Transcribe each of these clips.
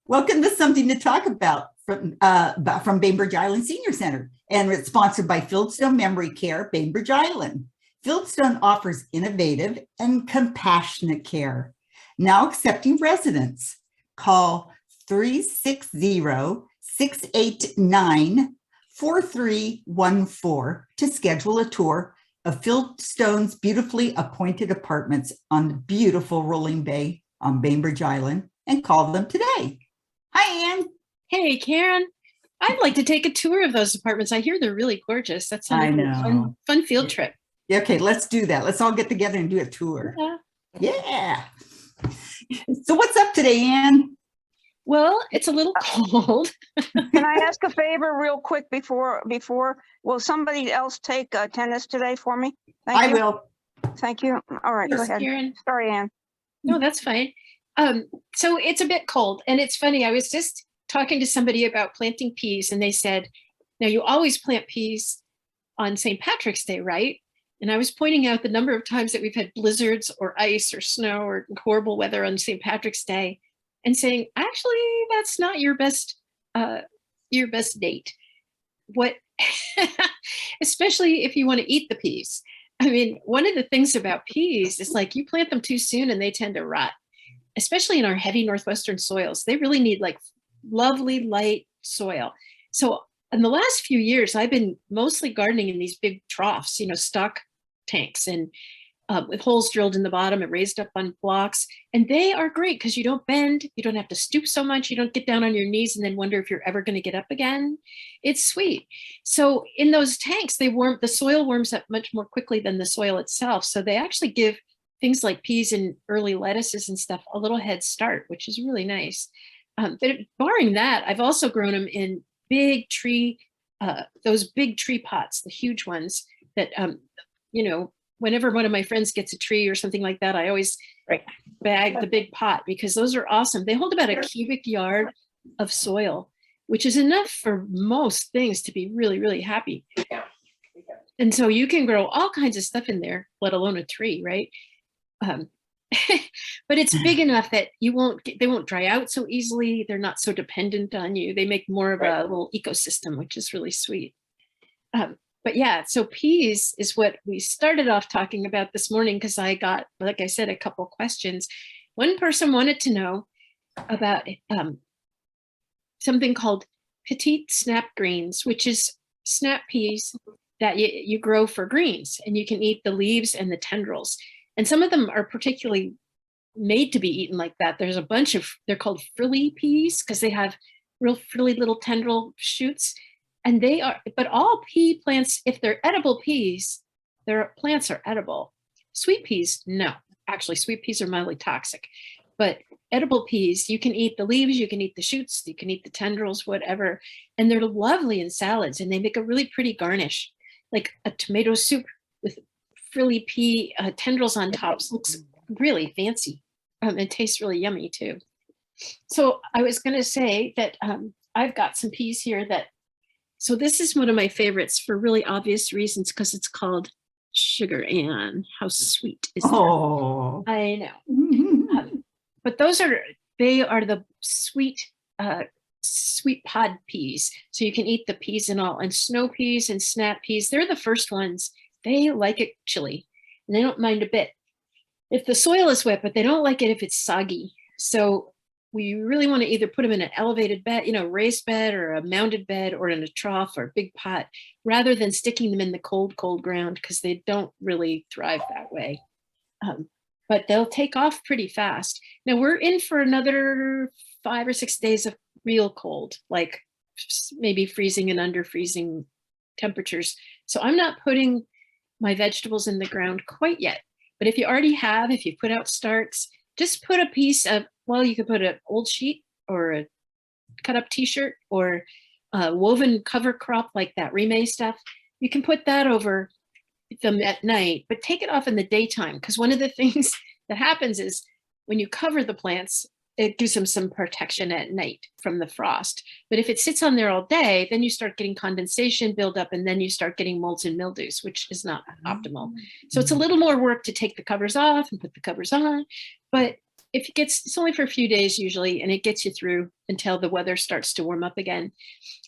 Welcome to Something to Talk from Bainbridge Island Senior Center, and it's sponsored by Fieldstone Memory Care, Bainbridge Island. Fieldstone offers innovative and compassionate care, now accepting residents. Call 360-689-4314 to schedule a tour of Fieldstone's beautifully appointed apartments on the beautiful rolling bay on Bainbridge Island, and call them today. Hi, Ann. Hey, Karen. I'd like to take a tour of those apartments. I hear they're really gorgeous. That sounds like a fun field trip. Okay, let's do that. Let's all get together and do a tour. Yeah. So what's up today, Ann? Well, it's a little cold. Can I ask a favor real quick before, will somebody else take tennis today for me? I will. Thank you. All right, Yes, go ahead. Karen. Sorry, Ann. No, that's fine. So it's a bit cold, and it's funny. I was just talking to somebody about planting peas, and they said, now you always plant peas on St. Patrick's Day, right? And I was pointing out the number of times that we've had blizzards or ice or snow or horrible weather on St. Patrick's Day, and saying, actually, that's not your best date. What, especially if you want to eat the peas. I mean, one of the things about peas is like you plant them too soon and they tend to rot, especially in our heavy northwestern soils. They really need like lovely light soil. So in the last few years, I've been mostly gardening in these big troughs, stock tanks, and with holes drilled in the bottom and raised up on blocks. And they are great because you don't bend, you don't have to stoop so much, you don't get down on your knees and then wonder if you're ever going to get up again. It's sweet. So in those tanks, the soil warms up much more quickly than the soil itself. So they actually give things like peas and early lettuces and stuff a little head start, which is really nice. But barring that, I've also grown them in big tree, those big tree pots, the huge ones that, whenever one of my friends gets a tree or something like that, I always bag the big pot because those are awesome. They hold about a cubic yard of soil, which is enough for most things to be really, really happy. And so you can grow all kinds of stuff in there, let alone a tree, right? But it's big enough that they won't dry out so easily. They're not so dependent on you. They make more of a little ecosystem, which is really sweet. But yeah, so peas is what we started off talking about this morning because I got, like I said, a couple questions. One person wanted to know about something called petite snap greens, which is snap peas that you grow for greens, and you can eat the leaves and the tendrils. And some of them are particularly made to be eaten like that. There's a bunch of, they're called frilly peas because they have real frilly little tendril shoots. And they are, but all pea plants, if they're edible peas, their plants are edible. Sweet peas, no. Actually, sweet peas are mildly toxic. But edible peas, you can eat the leaves, you can eat the shoots, you can eat the tendrils, whatever. And they're lovely in salads, and they make a really pretty garnish, like a tomato soup with frilly pea tendrils on top. Looks really fancy. It tastes really yummy too. So I was going to say that I've got some peas here that, so this is one of my favorites for really obvious reasons because it's called Sugar Ann. How sweet is that? Oh, I know. But they are the sweet pod peas. So you can eat the peas and all, and snow peas and snap peas. They're the first ones. They like it chilly, and they don't mind a bit if the soil is wet, but they don't like it if it's soggy. So we really want to either put them in an elevated bed, raised bed, or a mounded bed, or in a trough or a big pot, rather than sticking them in the cold, cold ground, because they don't really thrive that way. But they'll take off pretty fast. Now we're in for another 5 or 6 days of real cold, like maybe freezing and under freezing temperatures. So I'm not putting my vegetables in the ground quite yet. But if you put out starts, just put a piece of, you could put an old sheet or a cut up t-shirt or a woven cover crop like that Rime stuff. You can put that over them at night, but take it off in the daytime. Because one of the things that happens is when you cover the plants, it gives them some protection at night from the frost. But if it sits on there all day, then you start getting condensation build up, and then you start getting molds and mildews, which is not optimal. So it's a little more work to take the covers off and put the covers on, but it's only for a few days usually, and it gets you through until the weather starts to warm up again.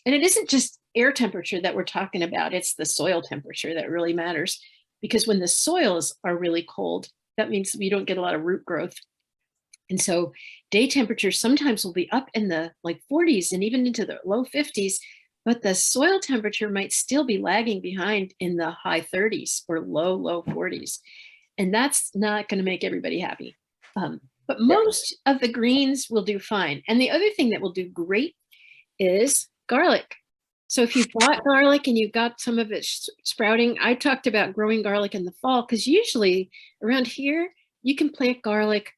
And it isn't just air temperature that we're talking about, it's the soil temperature that really matters. Because when the soils are really cold, that means you don't get a lot of root growth. And so day temperatures sometimes will be up in the like 40s and even into the low 50s, but the soil temperature might still be lagging behind in the high 30s or low 40s. And that's not going to make everybody happy. But most of the greens will do fine. And the other thing that will do great is garlic. So if you bought garlic and you got some of it sprouting, I talked about growing garlic in the fall, because usually around here, you can plant garlic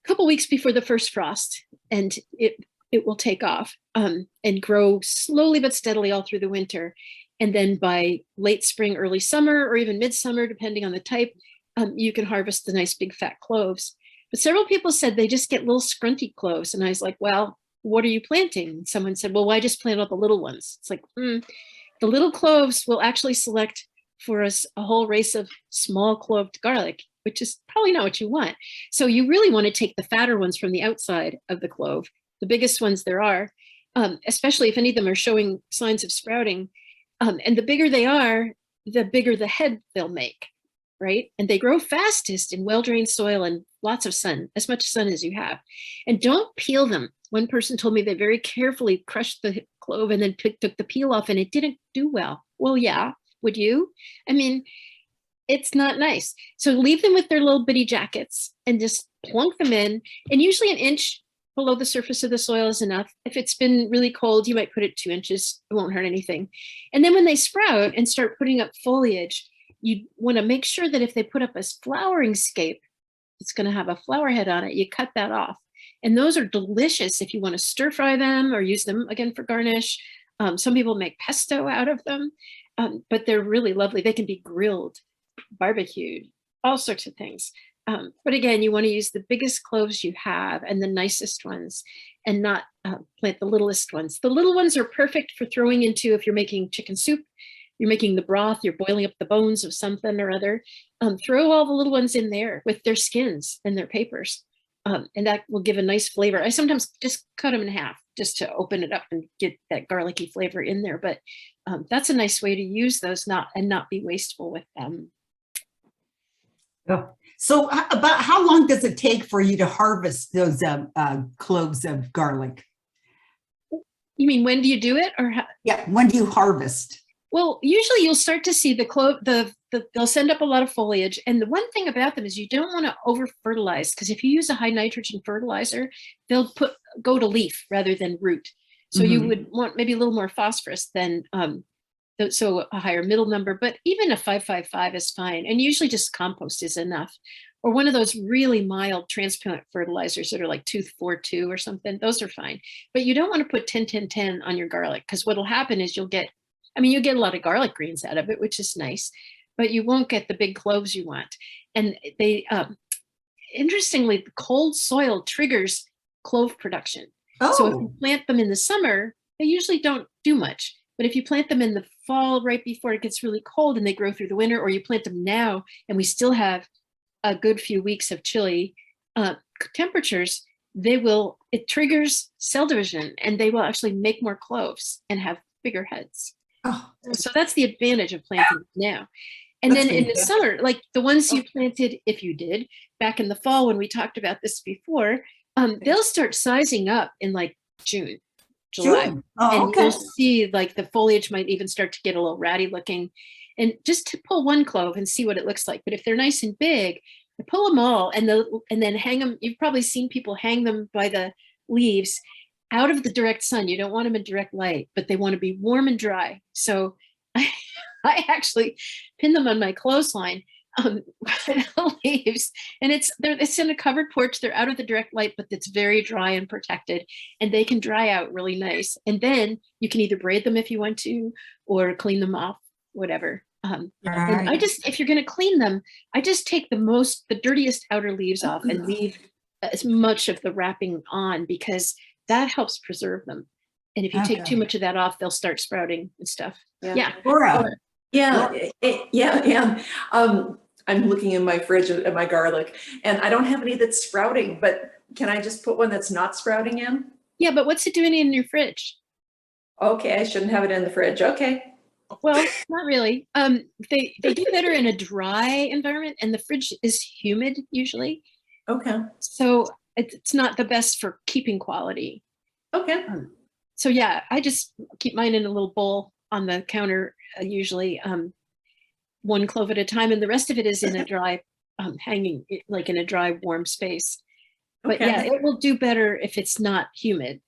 a couple weeks before the first frost, and it will take off and grow slowly but steadily all through the winter. And then by late spring, early summer, or even midsummer, depending on the type, you can harvest the nice big fat cloves. But several people said they just get little scrunty cloves. And I was like, well, what are you planting? And someone said, well, why just plant all the little ones? It's like, the little cloves will actually select for us a whole race of small cloved garlic, which is probably not what you want. So you really want to take the fatter ones from the outside of the clove, the biggest ones there are, especially if any of them are showing signs of sprouting. And the bigger they are, the bigger the head they'll make, right? And they grow fastest in well-drained soil and lots of sun, as much sun as you have. And don't peel them. One person told me they very carefully crushed the clove and then took the peel off, and it didn't do well. Well, yeah, would you? I mean, it's not nice. So leave them with their little bitty jackets and just plunk them in. And usually an inch below the surface of the soil is enough. If it's been really cold, you might put it 2 inches. It won't hurt anything. And then when they sprout and start putting up foliage, you want to make sure that if they put up a flowering scape, it's going to have a flower head on it, you cut that off. And those are delicious if you want to stir fry them or use them again for garnish. Some people make pesto out of them, but they're really lovely. They can be grilled, barbecued, all sorts of things. But again, you want to use the biggest cloves you have and the nicest ones, and not plant the littlest ones. The little ones are perfect for throwing into, if you're making chicken soup, you're making the broth, you're boiling up the bones of something or other. Throw all the little ones in there with their skins and their papers. And that will give a nice flavor. I sometimes just cut them in half just to open it up and get that garlicky flavor in there. But that's a nice way to use those, not be wasteful with them. Oh. So about how long does it take for you to harvest those cloves of garlic? You mean, when do you do it? Or how? Yeah, when do you harvest? Well, usually you'll start to see the clove, they'll send up a lot of foliage. And the one thing about them is you don't want to over fertilize, because if you use a high nitrogen fertilizer, they'll go to leaf rather than root. So you would want maybe a little more phosphorus than, so a higher middle number, but even a 555 is fine. And usually just compost is enough. Or one of those really mild transplant fertilizers that are like 2,4,2 or something, those are fine. But you don't want to put 10-10-10 on your garlic, because what'll happen is you'll get a lot of garlic greens out of it, which is nice, but you won't get the big cloves you want. And they, interestingly, the cold soil triggers clove production. Oh. So if you plant them in the summer, they usually don't do much. But if you plant them in the fall, right before it gets really cold and they grow through the winter, or you plant them now and we still have a good few weeks of chilly temperatures, it triggers cell division, and they will actually make more cloves and have bigger heads. Oh. So that's the advantage of planting now. And then in the summer, like the ones you planted, if you did back in the fall when we talked about this before, they'll start sizing up in like June, July. Oh, and you'll see like the foliage might even start to get a little ratty looking. And just to pull one clove and see what it looks like. But if they're nice and big, pull them all and then hang them. You've probably seen people hang them by the leaves out of the direct sun. You don't want them in direct light, but they want to be warm and dry. So I actually pin them on my clothesline leaves, and it's in a covered porch. They're out of the direct light, but it's very dry and protected, and they can dry out really nice. And then you can either braid them if you want to, or clean them off, whatever. And if you're going to clean them, I just take the dirtiest outer leaves off and leave as much of the wrapping on, because that helps preserve them. And if you take too much of that off, they'll start sprouting and stuff. Yeah. Laura. Yeah. I'm looking in my fridge at my garlic, and I don't have any that's sprouting, but can I just put one that's not sprouting in? Yeah, but what's it doing in your fridge? Okay, I shouldn't have it in the fridge. Okay. Well, not really. They do better in a dry environment, and the fridge is humid usually. Okay. So it's not the best for keeping quality. Okay. So yeah, I just keep mine in a little bowl on the counter, usually one clove at a time, and the rest of it is in a dry, hanging like in a dry, warm space. But Okay. yeah, it will do better if it's not humid.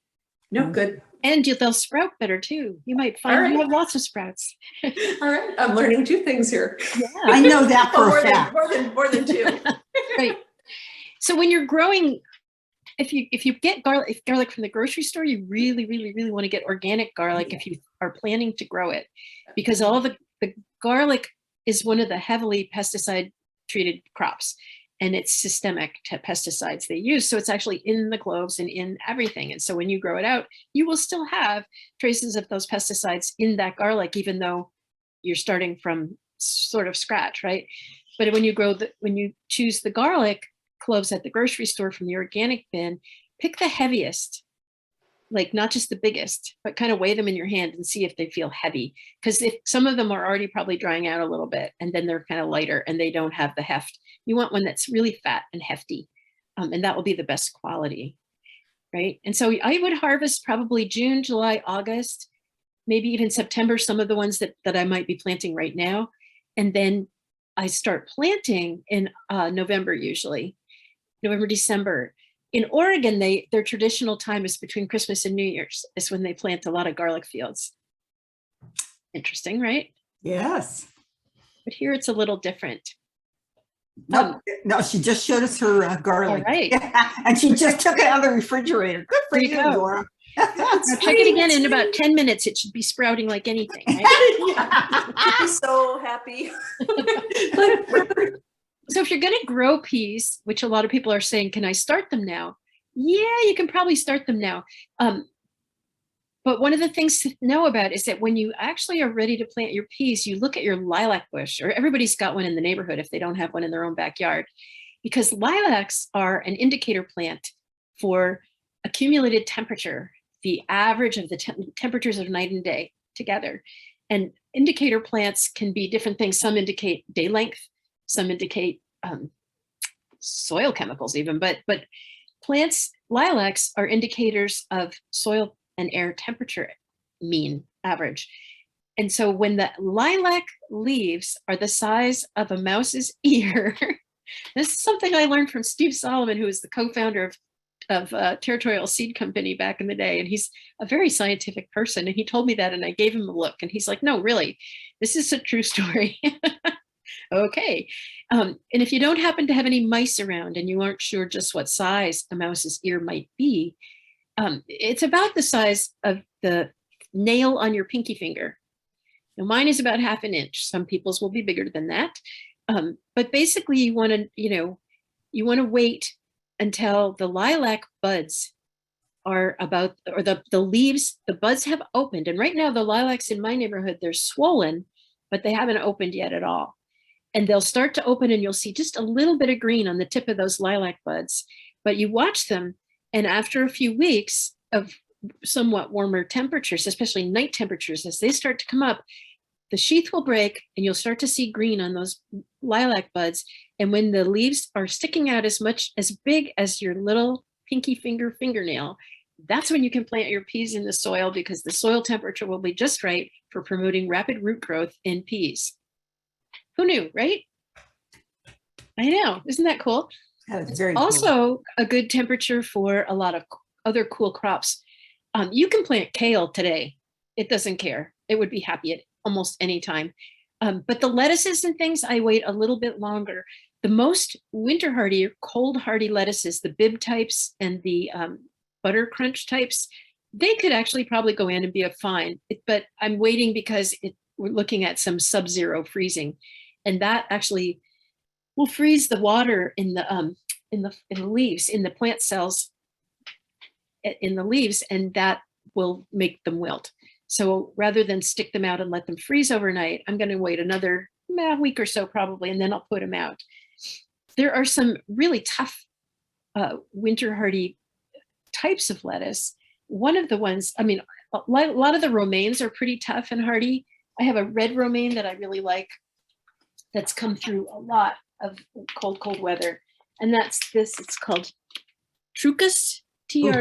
No, good. And they'll sprout better too. You might find you have lots of sprouts. All right. I'm learning two things here. Yeah. I know that for a fact. More than two. Right. So when you're growing, if you get garlic from the grocery store, you really, really, really want to get organic garlic if you are planning to grow it, because all the garlic is one of the heavily pesticide treated crops, and it's systemic to pesticides they use. So it's actually in the cloves and in everything. And so when you grow it out, you will still have traces of those pesticides in that garlic, even though you're starting from sort of scratch, right? But when you choose the garlic cloves at the grocery store from the organic bin, pick the heaviest, like not just the biggest, but kind of weigh them in your hand and see if they feel heavy. Because if some of them are already probably drying out a little bit, and then they're kind of lighter and they don't have the heft. You want one that's really fat and hefty, and that will be the best quality, right? And so I would harvest probably June, July, August, maybe even September, some of the ones that I might be planting right now. And then I start planting in November, usually, November, December. In Oregon, their traditional time is between Christmas and New Year's, is when they plant a lot of garlic fields. Interesting, right? Yes. But here it's a little different. No, she just showed us her garlic. All right. And she just took it out of the refrigerator. Good for you, Laura. Now check it again in about 10 minutes. It should be sprouting like anything. Right? I'm so happy. So if you're going to grow peas, which a lot of people are saying, can I start them now? Yeah, you can probably start them now. But one of the things to know about is that when you actually are ready to plant your peas, you look at your lilac bush, or everybody's got one in the neighborhood if they don't have one in their own backyard, because lilacs are an indicator plant for accumulated temperature, the average of the temperatures of night and day together. And indicator plants can be different things. Some indicate day length, some indicate soil chemicals even, but plants, lilacs are indicators of soil and air temperature mean average. And so when the lilac leaves are the size of a mouse's ear, this is something I learned from Steve Solomon, who is the co-founder of Territorial Seed Company back in the day. And he's a very scientific person. And he told me that, and I gave him a look, and he's like, no, really, this is a true story. Okay. And if you don't happen to have any mice around and you aren't sure just what size a mouse's ear might be, it's about the size of the nail on your pinky finger. Now, mine is about 1/2 inch. Some people's will be bigger than that. But basically you want to wait until the lilac buds are about, or the leaves, the buds have opened. And right now the lilacs in my neighborhood, they're swollen, but they haven't opened yet at all. And they'll start to open and you'll see just a little bit of green on the tip of those lilac buds. But you watch them, and after a few weeks of somewhat warmer temperatures, especially night temperatures, as they start to come up, the sheath will break and you'll start to see green on those lilac buds. And when the leaves are sticking out as big as your little pinky fingernail, that's when you can plant your peas in the soil, because the soil temperature will be just right for promoting rapid root growth in peas. Who knew, right? I know, isn't that cool? That's very also cool. A good temperature for a lot of other cool crops. You can plant kale today. It doesn't care. It would be happy at almost any time. But the lettuces and things, I wait a little bit longer. The most winter hardy, cold hardy lettuces, the bib types and the butter crunch types, they could actually probably go in and be fine. But I'm waiting because we're looking at some sub-zero freezing, and that actually will freeze the water in the leaves, in the plant cells, in the leaves, and that will make them wilt. So rather than stick them out and let them freeze overnight, I'm going to wait another a week or so probably, and then I'll put them out. There are some really tough winter hardy types of lettuce. One of the ones, I mean, a lot of the romaines are pretty tough and hardy. I have a red romaine that I really like that's come through a lot of cold weather. And that's this, it's called Trucus, Truch.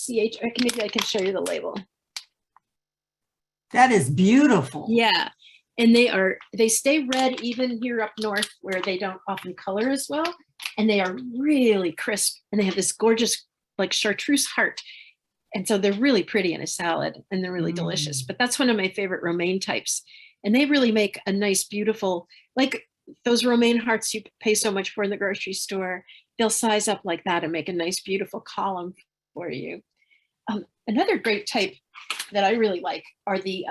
Maybe I can show you the label. That is beautiful. Yeah. And they stay red even here up north where they don't often color as well. And they are really crisp and they have this gorgeous like chartreuse heart. And so they're really pretty in a salad and they're really delicious. But that's one of my favorite romaine types. And they really make a nice, beautiful, like those romaine hearts you pay so much for in the grocery store. They'll size up like that and make a nice, beautiful column for you. Another great type that I really like are the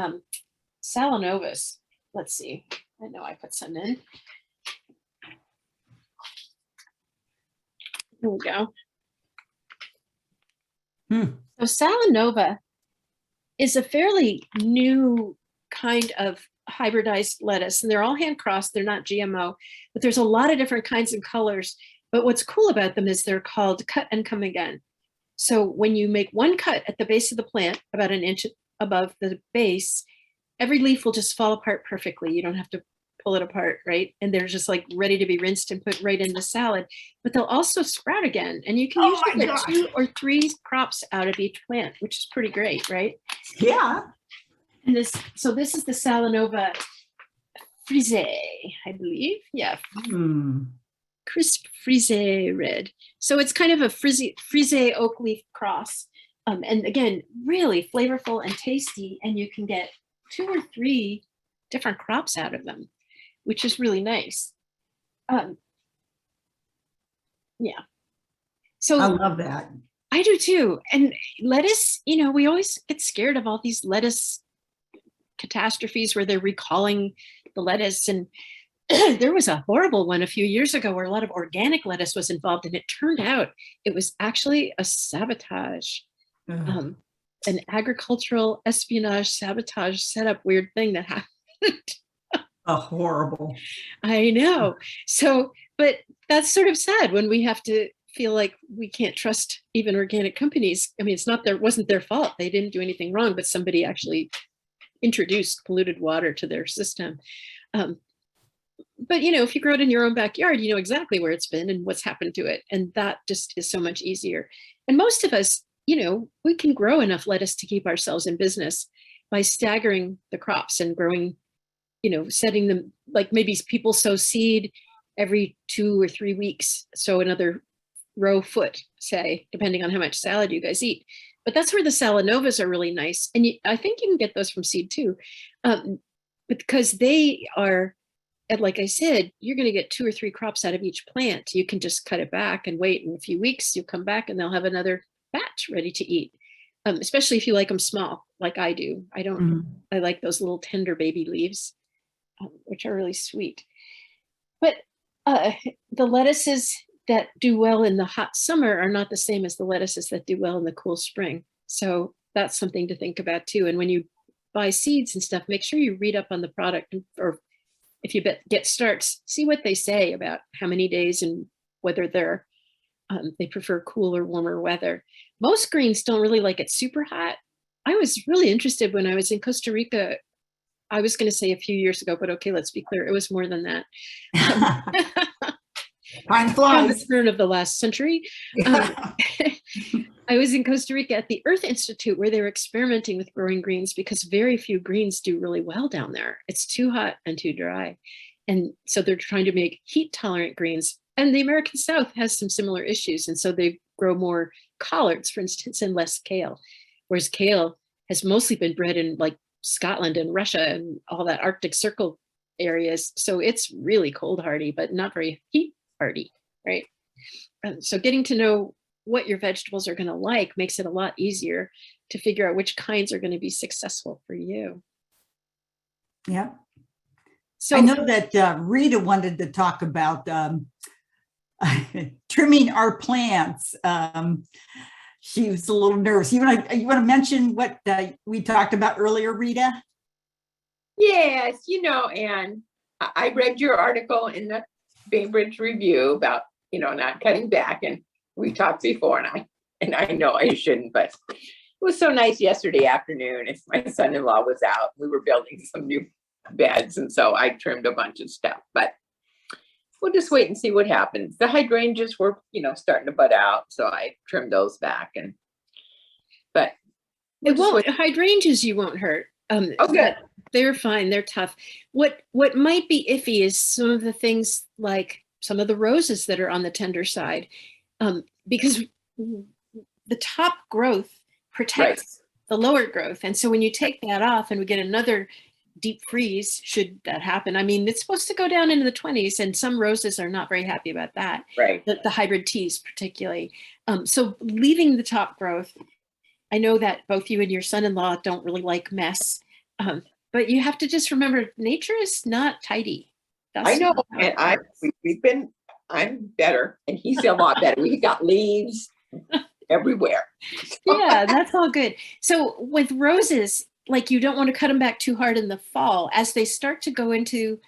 Salanovas. Let's see. I know I put some in. Here we go. So Salanova is a fairly new kind of hybridized lettuce, and they're all hand crossed. They're not GMO, but there's a lot of different kinds and colors. But what's cool about them is they're called cut and come again. So when you make one cut at the base of the plant, about an inch above the base, every leaf will just fall apart perfectly. You don't have to pull it apart, right? And they're just like ready to be rinsed and put right in the salad. But they'll also sprout again. And you can usually get 2 or 3 crops out of each plant, which is pretty great, right? Yeah. And this is the Salanova frise, I believe. Yeah. Crisp frise red. So it's kind of a frise oak leaf cross. And again, really flavorful and tasty. And you can get 2 or 3 different crops out of them, which is really nice. Yeah. So I love that. I do too. And lettuce, you know, we always get scared of all these lettuce catastrophes where they're recalling the lettuce. And there was a horrible one a few years ago where a lot of organic lettuce was involved. And it turned out it was actually a sabotage, an agricultural espionage sabotage setup weird thing that happened. A horrible. I know. So, but that's sort of sad when we have to feel like we can't trust even organic companies. I mean, wasn't their fault. They didn't do anything wrong, but somebody actually introduced polluted water to their system. But, you know, if you grow it in your own backyard, you know exactly where it's been and what's happened to it. And that just is so much easier. And most of us, you know, we can grow enough lettuce to keep ourselves in business by staggering the crops and growing, you know, setting them, like maybe people sow seed every 2 or 3 weeks. So another row foot, say, depending on how much salad you guys eat. But that's where the Salanovas are really nice. And I think you can get those from seed too, because they are, and like I said, you're going to get 2 or 3 crops out of each plant. You can just cut it back and wait. In a few weeks, you'll come back and they'll have another batch ready to eat, especially if you like them small, like I do. I like those little tender baby leaves, which are really sweet. But the lettuces that do well in the hot summer are not the same as the lettuces that do well in the cool spring. So that's something to think about too. And when you buy seeds and stuff, make sure you read up on the product, or if you get starts, see what they say about how many days and whether they prefer cool or warmer weather. Most greens don't really like it super hot. I was really interested when I was in Costa Rica. I was going to say a few years ago, but okay, let's be clear. It was more than that. Time Around flies. the turn of the last century. I was in Costa Rica at the Earth Institute where they were experimenting with growing greens because very few greens do really well down there. It's too hot and too dry. And so they're trying to make heat tolerant greens. And the American South has some similar issues. And so they grow more collards, for instance, and less kale. Whereas kale has mostly been bred in like Scotland and Russia and all that Arctic Circle areas. So it's really cold hardy, but not very heat hardy, right? So getting to know what your vegetables are going to like makes it a lot easier to figure out which kinds are going to be successful for you. Yeah. So I know that Rita wanted to talk about trimming our plants. She was a little nervous. You want to mention what we talked about earlier, Rita? Yes, you know, Anne, I read your article in the Bainbridge Review about, not cutting back, and we talked before, and I know I shouldn't, but it was so nice yesterday afternoon. If my son-in-law was out, we were building some new beds, and so I trimmed a bunch of stuff, but we'll just wait and see what happens. The hydrangeas were, starting to bud out, so I trimmed those back, but It won't, hydrangeas you won't hurt. good. They're fine. They're tough. What might be iffy is some of the things like some of the roses that are on the tender side, because the top growth protects the lower growth. And so when you take that off and we get another deep freeze, should that happen, I mean, it's supposed to go down into the 20s, and some roses are not very happy about that. Right. The hybrid teas particularly. So leaving the top growth, I know that both you and your son-in-law don't really like mess, but you have to just remember nature is not tidy. I know, and I'm better, and he's a lot better. We've got leaves everywhere. Yeah, that's all good. So with roses, like, you don't want to cut them back too hard in the fall. As they start to go into,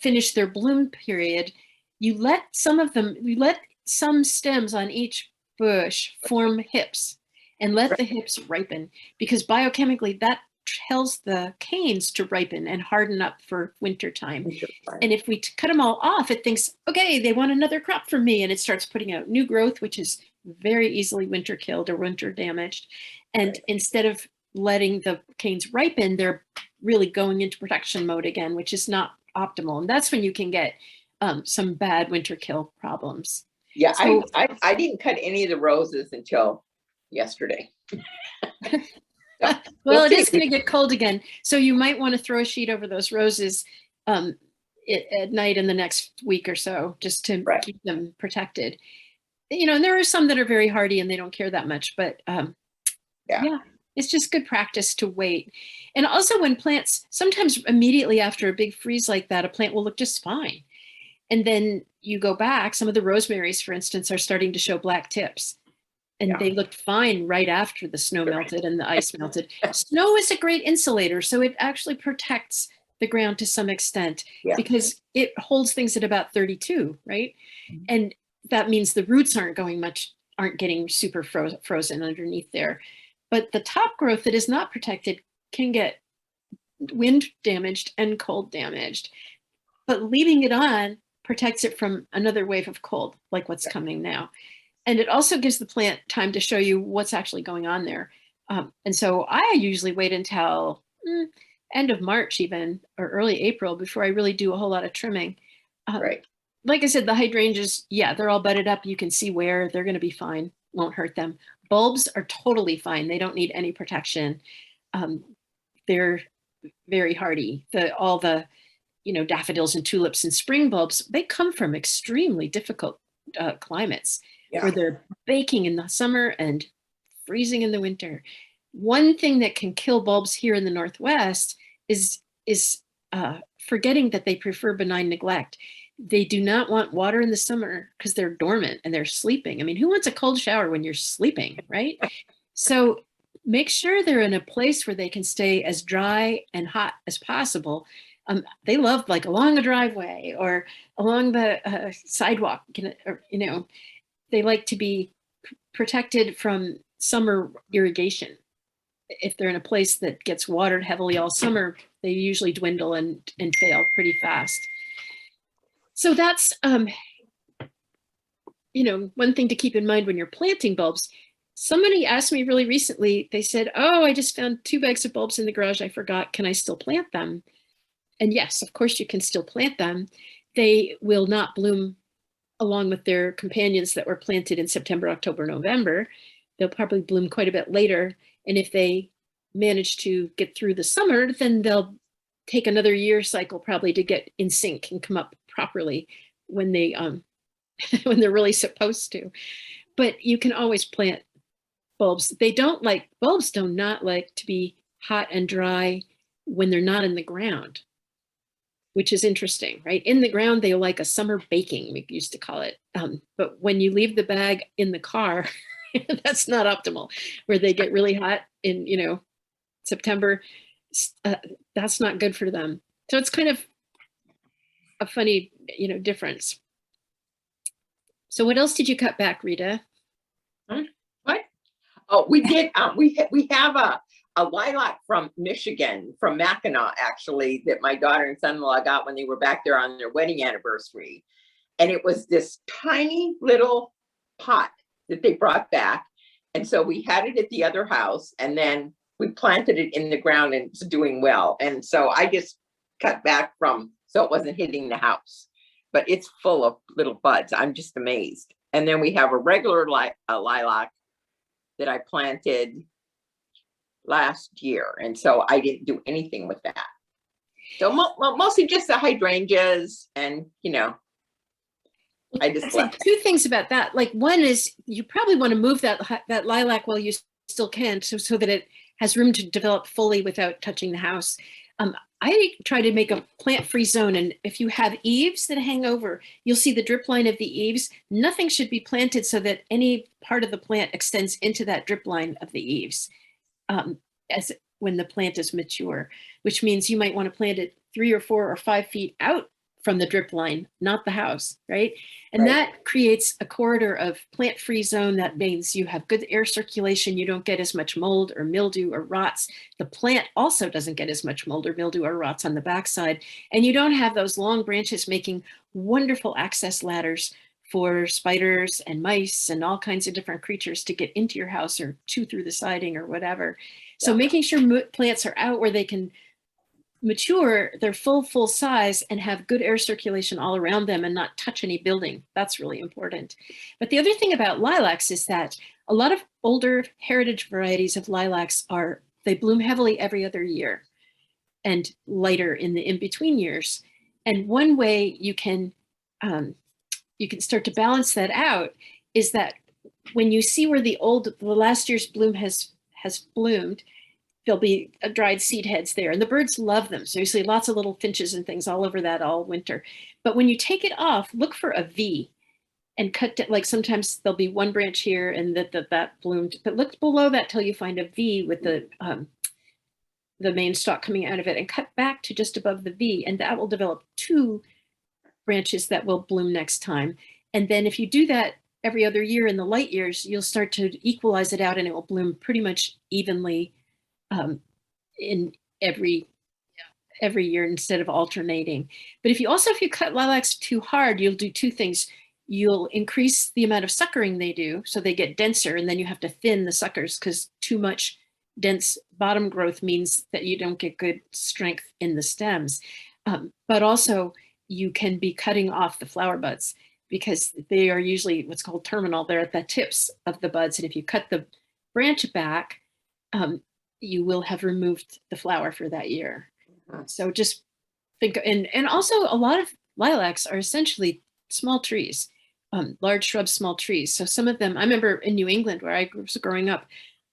finish their bloom period, you let some stems on each bush form hips and let the hips ripen, because biochemically that tells the canes to ripen and harden up for winter time. And if we cut them all off, it thinks, okay, they want another crop from me, and it starts putting out new growth, which is very easily winter killed or winter damaged. And instead of letting the canes ripen, they're really going into production mode again, which is not optimal. And that's when you can get some bad winter kill problems. Yeah, So, I didn't cut any of the roses until yesterday. well, it is going to get cold again. So you might want to throw a sheet over those roses at night in the next week or so, just to keep them protected. And there are some that are very hardy and they don't care that much, but yeah, it's just good practice to wait. And also when plants, sometimes immediately after a big freeze like that, a plant will look just fine. And then you go back, some of the rosemaries, for instance, are starting to show black tips. And they looked fine right after the snow melted and the ice melted. Snow is a great insulator, so it actually protects the ground to some extent because it holds things at about 32, right? Mm-hmm. And that means the roots aren't getting super frozen underneath there. But the top growth that is not protected can get wind damaged and cold damaged. But leaving it on protects it from another wave of cold, like what's coming now. And it also gives the plant time to show you what's actually going on there. And so I usually wait until end of March even, or early April, before I really do a whole lot of trimming. Like I said, the hydrangeas, they're all budded up. You can see where they're going to be fine. Won't hurt them. Bulbs are totally fine. They don't need any protection. They're very hardy. All the daffodils and tulips and spring bulbs, they come from extremely difficult climates. Where they're baking in the summer and freezing in the winter. One thing that can kill bulbs here in the Northwest is forgetting that they prefer benign neglect. They do not want water in the summer because they're dormant and they're sleeping. I mean, who wants a cold shower when you're sleeping, right? So make sure they're in a place where they can stay as dry and hot as possible. They love, like, along a driveway or along the sidewalk, they like to be protected from summer irrigation. If they're in a place that gets watered heavily all summer, they usually dwindle and fail pretty fast. So that's, one thing to keep in mind when you're planting bulbs. Somebody asked me really recently, they said, oh, I just found 2 bags of bulbs in the garage. I forgot, can I still plant them? And yes, of course you can still plant them. They will not bloom along with their companions that were planted in September, October, November. They'll probably bloom quite a bit later. And if they manage to get through the summer, then they'll take another year cycle probably to get in sync and come up properly when they when they're really supposed to. But you can always plant bulbs. Bulbs do not like to be hot and dry when they're not in the ground, which is interesting, right? In the ground, they like a summer baking, we used to call it. But when you leave the bag in the car, that's not optimal, where they get really hot in, September. That's not good for them. So it's kind of a funny, difference. So what else did you cut back, Rita? What? Oh, we did. We have a lilac from Michigan, from Mackinac, actually, that my daughter and son-in-law got when they were back there on their wedding anniversary. And it was this tiny little pot that they brought back. And so we had it at the other house, and then we planted it in the ground, and it's doing well. And so I just cut back so it wasn't hitting the house, but it's full of little buds. I'm just amazed. And then we have a regular lilac that I planted last year. And so I didn't do anything with that. So mostly just the hydrangeas, and, I just I'd say left. two things about that. Like, one is you probably want to move that lilac while you still can, so that it has room to develop fully without touching the house. I try to make a plant-free zone, and if you have eaves that hang over, you'll see the drip line of the eaves. Nothing should be planted so that any part of the plant extends into that drip line of the eaves as when the plant is mature, which means you might want to plant it 3 or 4 or 5 feet out from the drip line, not the house, right? And that creates a corridor of plant-free zone. That means you have good air circulation. You don't get as much mold or mildew or rots. The plant also doesn't get as much mold or mildew or rots on the backside. And you don't have those long branches making wonderful access ladders for spiders and mice and all kinds of different creatures to get into your house or chew through the siding or whatever. So making sure plants are out where they can mature their full size and have good air circulation all around them and not touch any building. That's really important. But the other thing about lilacs is that a lot of older heritage varieties of lilacs they bloom heavily every other year and lighter in the in-between years. And one way you can start to balance that out is that when you see where the last year's bloom has bloomed, there'll be dried seed heads there, and the birds love them. So you see lots of little finches and things all over that all winter. But when you take it off, look for a V and cut it. Like sometimes there'll be one branch here and that bloomed, but look below that till you find a V with the main stalk coming out of it, and cut back to just above the V, and that will develop 2 branches that will bloom next time. And then if you do that every other year in the light years, you'll start to equalize it out, and it will bloom pretty much evenly in every year instead of alternating. But if you cut lilacs too hard, you'll do 2 things. You'll increase the amount of suckering they do, so they get denser, and then you have to thin the suckers because too much dense bottom growth means that you don't get good strength in the stems. But also you can be cutting off the flower buds because they are usually what's called terminal. They're at the tips of the buds. And if you cut the branch back, you will have removed the flower for that year. So just think, and also a lot of lilacs are essentially small trees, large shrubs, small trees. So some of them, I remember in New England where I was growing up,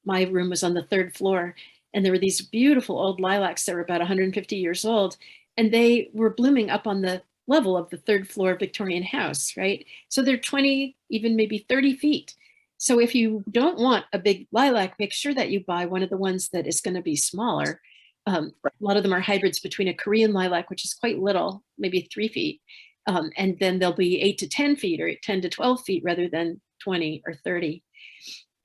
my room was on the 3rd floor, and there were these beautiful old lilacs that were about 150 years old, and they were blooming up on the level of the 3rd floor Victorian house, right? So they're 20, even maybe 30 feet. So if you don't want a big lilac, make sure that you buy one of the ones that is going to be smaller. A lot of them are hybrids between a Korean lilac, which is quite little, maybe 3 feet, and then they'll be 8 to 10 feet or 10 to 12 feet rather than 20 or 30.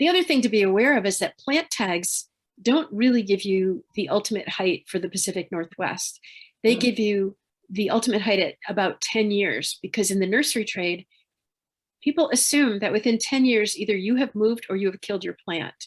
The other thing to be aware of is that plant tags don't really give you the ultimate height for the Pacific Northwest. They give you the ultimate height at about 10 years, because in the nursery trade, people assume that within 10 years, either you have moved or you have killed your plant.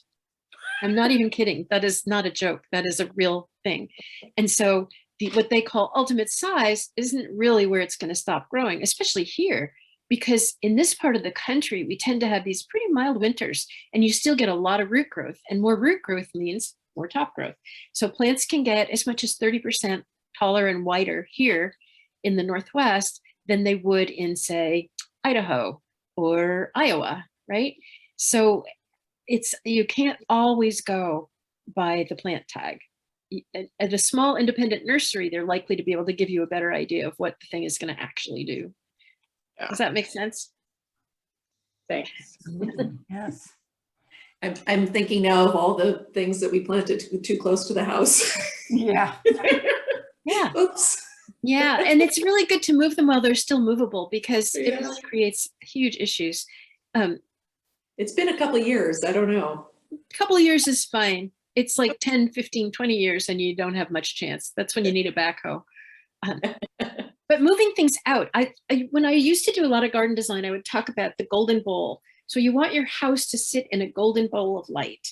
I'm not even kidding. That is not a joke. That is a real thing. And so what they call ultimate size isn't really where it's going to stop growing, especially here, because in this part of the country, we tend to have these pretty mild winters, and you still get a lot of root growth, and more root growth means more top growth. So plants can get as much as 30% taller and wider here in the Northwest than they would in, say, Idaho or Iowa, right? So you can't always go by the plant tag. At a small independent nursery, they're likely to be able to give you a better idea of what the thing is going to actually do. Yeah. Does that make sense? Thanks. Yes. I'm thinking now of all the things that we planted too close to the house. Yeah. Yeah. Oops. Yeah, and it's really good to move them while they're still movable because it Yeah. really creates huge issues. Um, It's been a couple of years. I don't know. couple of years is fine. It's like 10, 15, 20 years and you don't have much chance. That's when you need a backhoe. Um, but moving things out, when I used to do a lot of garden design, I would talk about the golden bowl. So you want your house to sit in a golden bowl of light,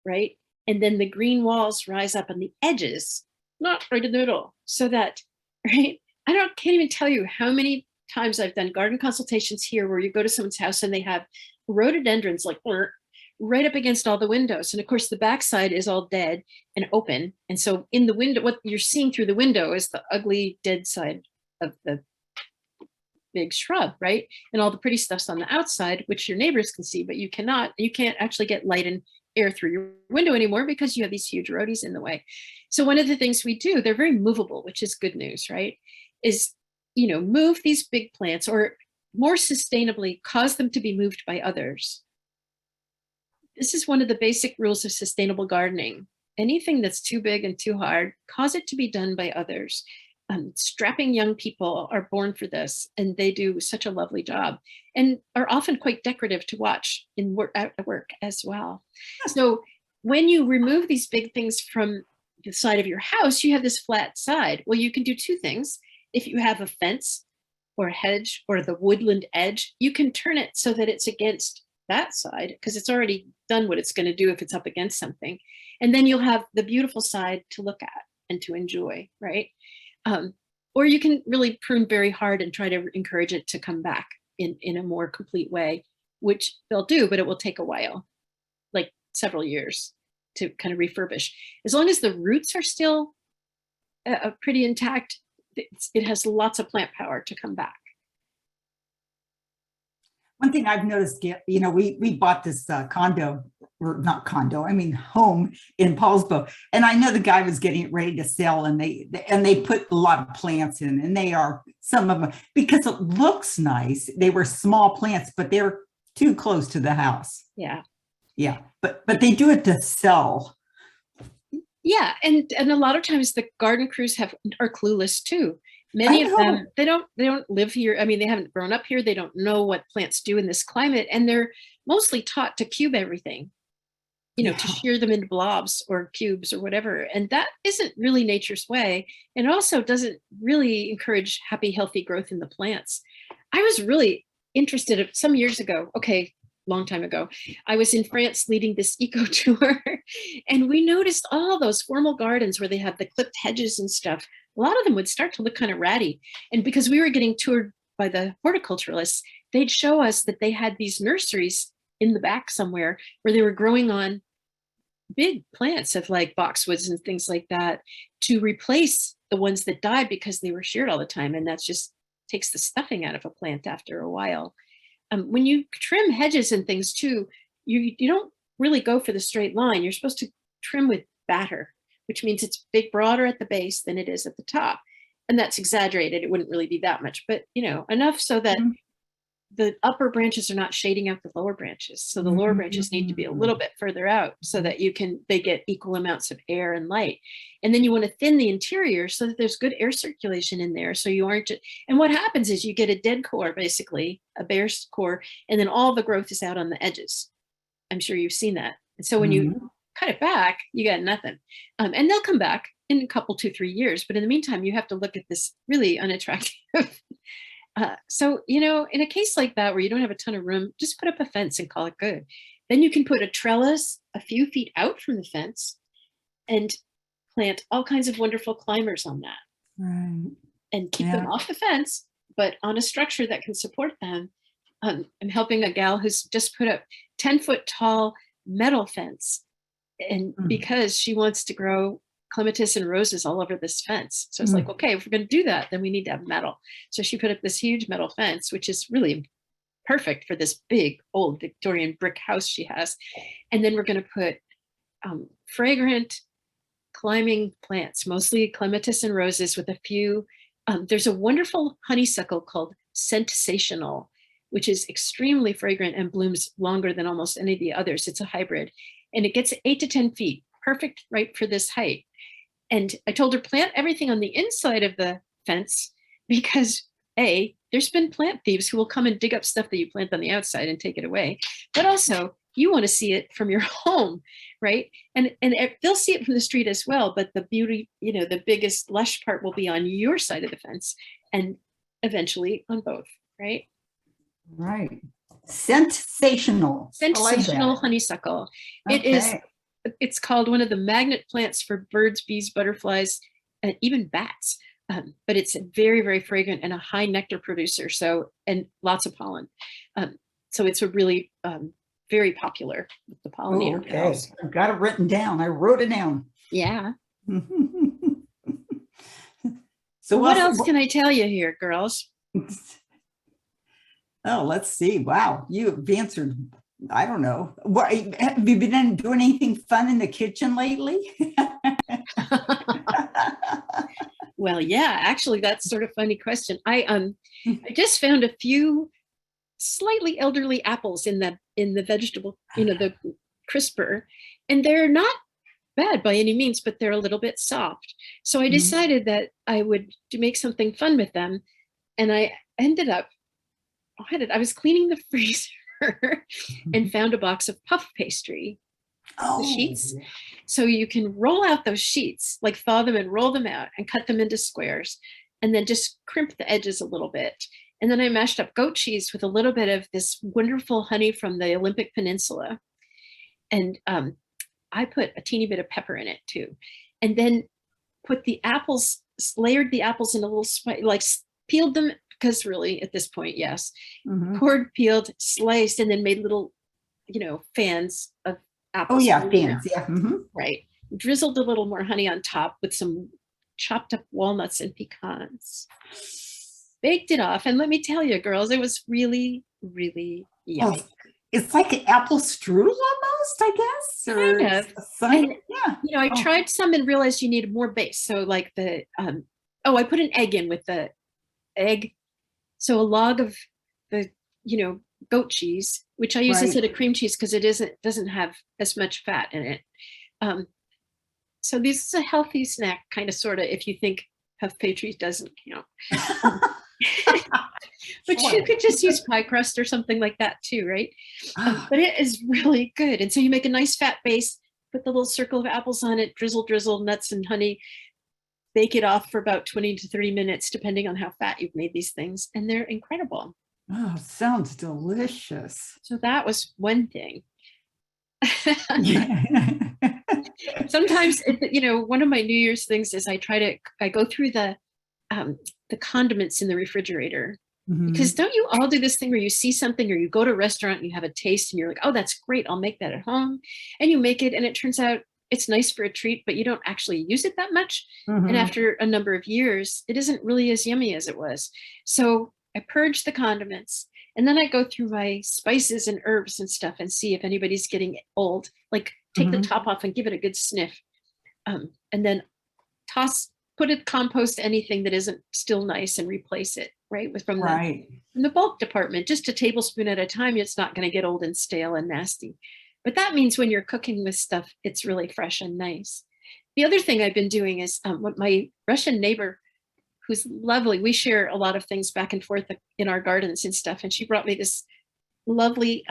right? And then the green walls rise up on the edges, not right in the middle, so that, right? Can't even tell you how many times I've done garden consultations here where you go to someone's house and they have rhododendrons like right up against all the windows. And of course the backside is all dead and open. And so in the window, what you're seeing through the window is the ugly dead side of the big shrub, right? And all the pretty stuff's on the outside, which your neighbors can see, but you can't actually get light and air through your window anymore because you have these huge roadies in the way. So one of the things we do, they're very movable, which is good news, right? Is, move these big plants or more sustainably cause them to be moved by others. This is one of the basic rules of sustainable gardening. Anything that's too big and too hard, cause it to be done by others. Strapping young people are born for this, and they do such a lovely job and are often quite decorative to watch at work as well. So when you remove these big things from the side of your house, you have this flat side. Well, you can do two things. If you have a fence or a hedge or the woodland edge, you can turn it so that it's against that side because it's already done what it's going to do if it's up against something. And then you'll have the beautiful side to look at and to enjoy, right? Or you can really prune very hard and try to encourage it to come back in a more complete way, which they'll do, but it will take a while, like several years to kind of refurbish. As long as the roots are still pretty intact, it has lots of plant power to come back. One thing I've noticed, we bought this condo, or not condo, I mean home in Paulsbo, and I know the guy was getting it ready to sell, and they put a lot of plants in, and they are some of them because it looks nice. They were small plants, but they're too close to the house. Yeah, but they do it to sell. Yeah, and a lot of times the garden crews are clueless too. Many of them, they don't live here. I mean, they haven't grown up here. They don't know what plants do in this climate, and they're mostly taught to cube everything, to shear them into blobs or cubes or whatever. And that isn't really nature's way. And also doesn't really encourage happy, healthy growth in the plants. I was really interested some years ago. Long time ago, I was in France leading this eco tour, and we noticed all those formal gardens where they have the clipped hedges and stuff. A lot of them would start to look kind of ratty. And because we were getting toured by the horticulturalists, they'd show us that they had these nurseries in the back somewhere where they were growing on big plants of like boxwoods and things like that to replace the ones that died because they were sheared all the time. And that just takes the stuffing out of a plant after a while. When you trim hedges and things too, you don't really go for the straight line. You're supposed to trim with batter, which means it's broader at the base than it is at the top. And that's exaggerated. It wouldn't really be that much, but enough so that the upper branches are not shading out the lower branches. So the lower branches need to be a little bit further out so that they get equal amounts of air and light. And then you want to thin the interior so that there's good air circulation in there. So you aren't, and what happens is you get a dead core, basically a bare core, and then all the growth is out on the edges. I'm sure you've seen that. And so when you cut it back, you got nothing. And they'll come back in a couple, 2-3 years. But in the meantime, you have to look at this really unattractive. So, in a case like that, where you don't have a ton of room, just put up a fence and call it good. Then you can put a trellis a few feet out from the fence and plant all kinds of wonderful climbers on that. Right. And keep them off the fence, but on a structure that can support them. I'm helping a gal who's just put up 10-foot tall metal fence. And because she wants to grow clematis and roses all over this fence. So it's like, okay, if we're going to do that, then we need to have metal. So she put up this huge metal fence, which is really perfect for this big old Victorian brick house she has. And then we're going to put fragrant climbing plants, mostly clematis and roses with a few. There's a wonderful honeysuckle called Sensational, which is extremely fragrant and blooms longer than almost any of the others. It's a hybrid, and it gets 8 to 10 feet, perfect right for this height. And I told her plant everything on the inside of the fence because there's been plant thieves who will come and dig up stuff that you plant on the outside and take it away. But also you want to see it from your home, right? And they'll see it from the street as well. But the beauty, the biggest lush part will be on your side of the fence and eventually on both, right? Right. Sensational. I like Sensational that. honeysuckle. Okay. It's called one of the magnet plants for birds, bees, butterflies, and even bats. But it's very, very fragrant and a high nectar producer. So, and lots of pollen. So it's a really very popular with the pollinator. Okay. girls. I've got it written down. I wrote it down. Yeah. So What else can I tell you here, girls? Oh, let's see. Wow, you've answered. I don't know. What have you been doing? Anything fun in the kitchen lately? Well, yeah, actually, that's sort of a funny question. I just found a few slightly elderly apples in the vegetable, the crisper, and they're not bad by any means, but they're a little bit soft. So I decided that I would make something fun with them, and I ended up. I was cleaning the freezer and found a box of puff pastry, the sheets. So you can roll out those sheets, like thaw them and roll them out and cut them into squares, and then just crimp the edges a little bit. And then I mashed up goat cheese with a little bit of this wonderful honey from the Olympic Peninsula. And I put a teeny bit of pepper in it too. And then put the apples, layered the apples in a little, peeled them, because really at this point, yes, cored, peeled, sliced, and then made little, fans of apples. Oh yeah, fans. Yeah. Right. Drizzled a little more honey on top with some chopped up walnuts and pecans. Baked it off, and let me tell you, girls, it was really, really yummy. Oh, it's like an apple strudel almost, I guess. Or Kind of. something. And, Yeah. I tried some and realized you needed more base. So like I put an egg in with the egg. So a log of the, goat cheese, which I use instead of cream cheese because it doesn't have as much fat in it. So this is a healthy snack, kind of, sort of, if you think puff pastry doesn't count. But you could just use pie crust or something like that too, right? But it is really good. And so you make a nice fat base, put the little circle of apples on it, drizzle, nuts and honey, bake it off for about 20 to 30 minutes, depending on how fat you've made these things. And they're incredible. Oh, sounds delicious. So that was one thing. Sometimes, one of my New Year's things is I go through the condiments in the refrigerator. Because don't you all do this thing where you see something or you go to a restaurant and you have a taste and you're like, oh, that's great, I'll make that at home. And you make it and it turns out it's nice for a treat, but you don't actually use it that much. And after a number of years, it isn't really as yummy as it was. So I purge the condiments and then I go through my spices and herbs and stuff and see if anybody's getting old, like take the top off and give it a good sniff. And then put it compost anything that isn't still nice and replace it, right? From the bulk department, just a tablespoon at a time. It's not going to get old and stale and nasty. But that means when you're cooking with stuff, it's really fresh and nice. The other thing I've been doing is what my Russian neighbor, who's lovely, we share a lot of things back and forth in our gardens and stuff. And she brought me this lovely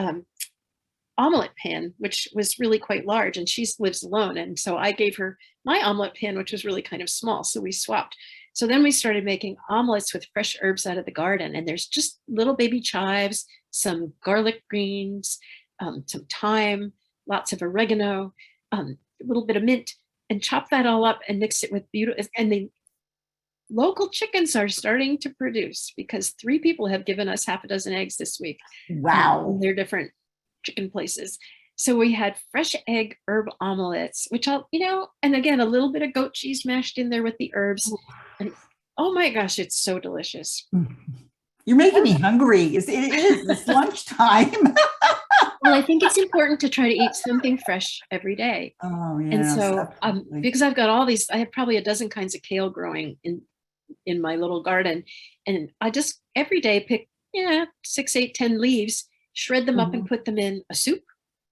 omelet pan, which was really quite large, and she lives alone. And so I gave her my omelet pan, which was really kind of small. So we swapped. So then we started making omelets with fresh herbs out of the garden. And there's just little baby chives, some garlic greens, some thyme, lots of oregano, a little bit of mint, and chop that all up and mix it with beautiful. And the local chickens are starting to produce because 3 people have given us half a dozen eggs this week. Wow. They're different chicken places. So we had fresh egg herb omelets, which and again, a little bit of goat cheese mashed in there with the herbs. And oh my gosh, it's so delicious. You're making me hungry. It's lunchtime. Well, I think it's important to try to eat something fresh every day. Oh, yeah. And so because I've got all these, I have probably a dozen kinds of kale growing in my little garden. And I just every day pick 6, 8, 10 leaves, shred them up and put them in a soup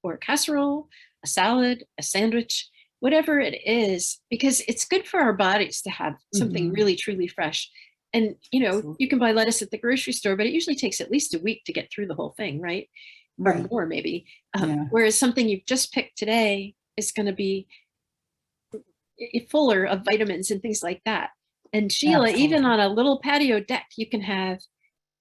or a casserole, a salad, a sandwich, whatever it is, because it's good for our bodies to have something really, truly fresh. And, Absolutely. you can buy lettuce at the grocery store, but it usually takes at least a week to get through the whole thing, right? Or Right. more maybe. Yeah. Whereas something you've just picked today is going to be fuller of vitamins and things like that. And Sheila, even Absolutely. on a little patio deck, you can have,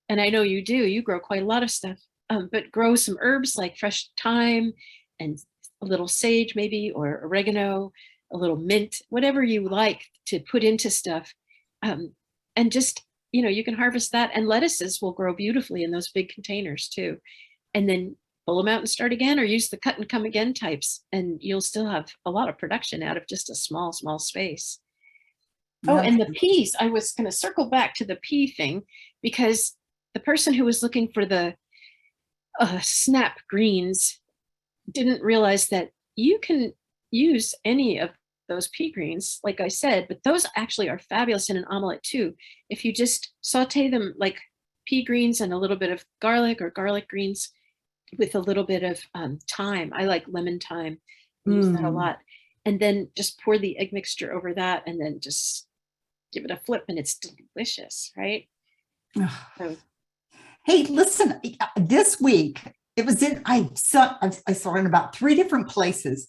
and I know you do, you grow quite a lot of stuff, but grow some herbs like fresh thyme and a little sage maybe, or oregano, a little mint, whatever you like to put into stuff. And just, you can harvest that, and lettuces will grow beautifully in those big containers too. And then pull them out and start again, or use the cut and come again types, and you'll still have a lot of production out of just a small, small space. Oh, and the peas, I was going to circle back to the pea thing, because the person who was looking for the snap greens didn't realize that you can use any of those pea greens, like I said, but those actually are fabulous in an omelet too. If you just saute them like pea greens and a little bit of garlic, or garlic greens with a little bit of thyme. I like lemon thyme. I use that a lot. And then just pour the egg mixture over that, and then just give it a flip, and it's delicious, right? So, Hey, listen, this week I saw in about 3 different places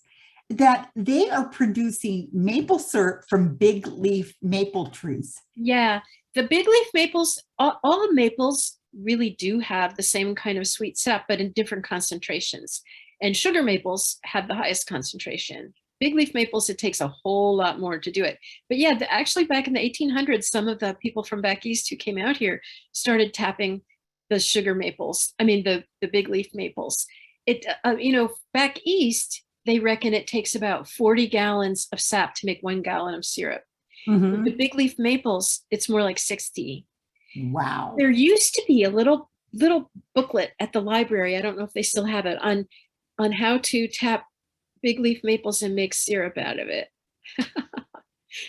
that they are producing maple syrup from big leaf maple trees. yeah, the big leaf maples, all the maples really do have the same kind of sweet sap, but in different concentrations. And sugar maples have the highest concentration. Big leaf maples, it takes a whole lot more to do it. But yeah, actually back in the 1800s, some of the people from back east who came out here started tapping the sugar maples. I mean, the big leaf maples. It, back east, they reckon it takes about 40 gallons of sap to make 1 gallon of syrup. Mhm. The big leaf maples, it's more like 60. Wow. There used to be a little booklet at the library. I don't know if they still have it, on how to tap big leaf maples and make syrup out of it,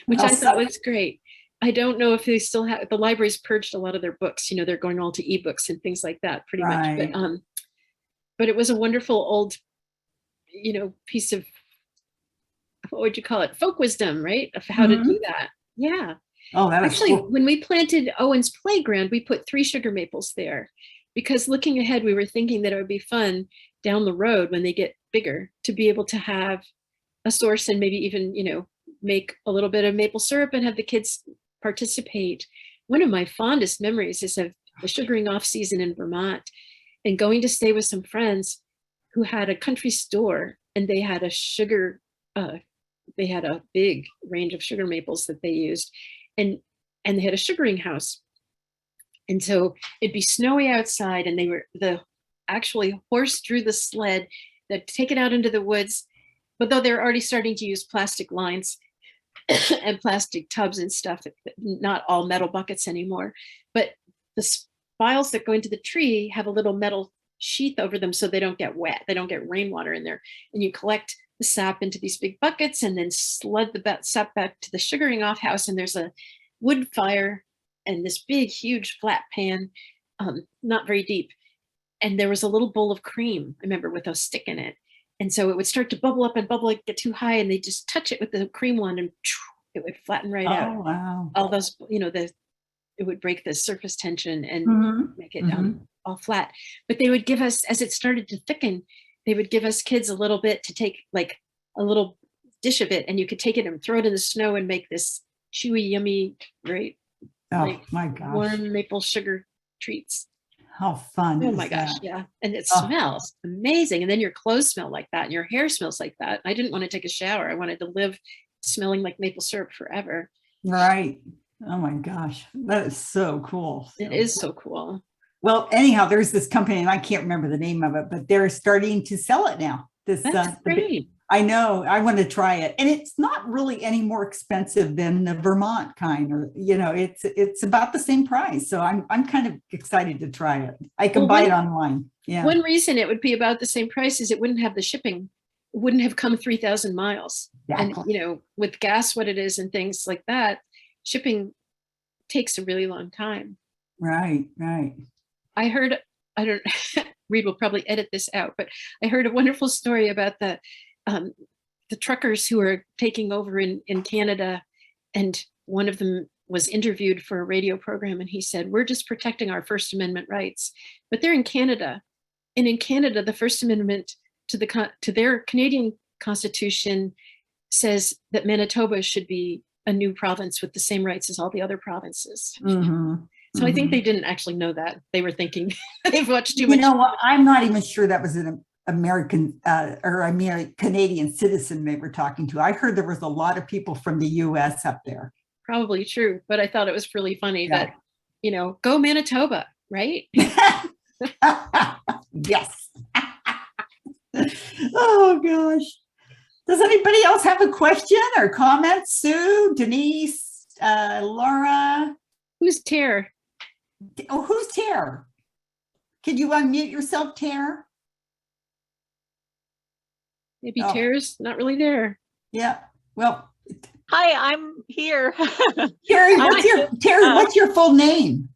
which I thought was great. I don't know if they still have, the library's purged a lot of their books. They're going all to ebooks and things like that pretty much. But it was a wonderful old, piece of, what would you call it? Folk wisdom, right? Of how to do that. Yeah. Oh, that is Actually, cool. when we planted Owen's playground, we put 3 sugar maples there, because looking ahead, we were thinking that it would be fun down the road when they get bigger to be able to have a source, and maybe even, make a little bit of maple syrup and have the kids participate. One of my fondest memories is of the sugaring off season in Vermont, and going to stay with some friends who had a country store, and they had they had a big range of sugar maples that they used, and they had a sugaring house. And so it'd be snowy outside, and the actually horse drew the sled that take it out into the woods. But though they're already starting to use plastic lines and plastic tubs and stuff, not all metal buckets anymore, but the spiles that go into the tree have a little metal sheath over them so they don't get wet. They don't get rainwater in there. And you collect the sap into these big buckets, and then sled the sap back to the sugaring off house. And there's a wood fire and this big, huge flat pan, not very deep. And there was a little bowl of cream, I remember, with a stick in it. And so it would start to bubble up and bubble, get too high, and they just touch it with the cream wand, and it would flatten right out. Oh, wow. All those, it would break the surface tension and make it all flat. But they would give us, as it started to thicken, they would give us kids a little bit to take, like a little dish of it, and you could take it and throw it in the snow and make this chewy, yummy, great, my gosh, warm maple sugar treats. How fun. Oh my gosh, yeah. And it smells amazing. And then your clothes smell like that, and your hair smells like that. I didn't want to take a shower. I wanted to live smelling like maple syrup forever. Right. Oh my gosh, that is so cool. It is so cool. Well, anyhow, there's this company, and I can't remember the name of it, but they're starting to sell it now. That's great. I know. I want to try it, and it's not really any more expensive than the Vermont kind, or it's about the same price. So I'm kind of excited to try it. I can buy it online. Yeah. One reason it would be about the same price is it wouldn't have the shipping. It wouldn't have come 3,000 miles. Exactly. And with gas, what it is, and things like that, shipping takes a really long time. Right. Right. I heard, Reed will probably edit this out, but I heard a wonderful story about the truckers who are taking over in Canada, and one of them was interviewed for a radio program, and he said, we're just protecting our First Amendment rights. But they're in Canada. And in Canada, the First Amendment to their Canadian Constitution says that Manitoba should be a new province with the same rights as all the other provinces. Mhm. So I think Mhm. they didn't actually know that. They were thinking they've watched too You much. know what? I'm not even sure that was an American or I mean a Canadian citizen they were talking to. I heard there was a lot of people from the US up there. Probably true, but I thought it was really funny Yeah. that, go Manitoba, right? Yes. Oh gosh. Does anybody else have a question or comment? Sue, Denise, Laura? Who's Tara? Oh, who's Tara? Can you unmute yourself, Tara? Maybe Oh. Tara's not really there. Yeah. Well, Hi, I'm here. Terry, Hi. what's your full name?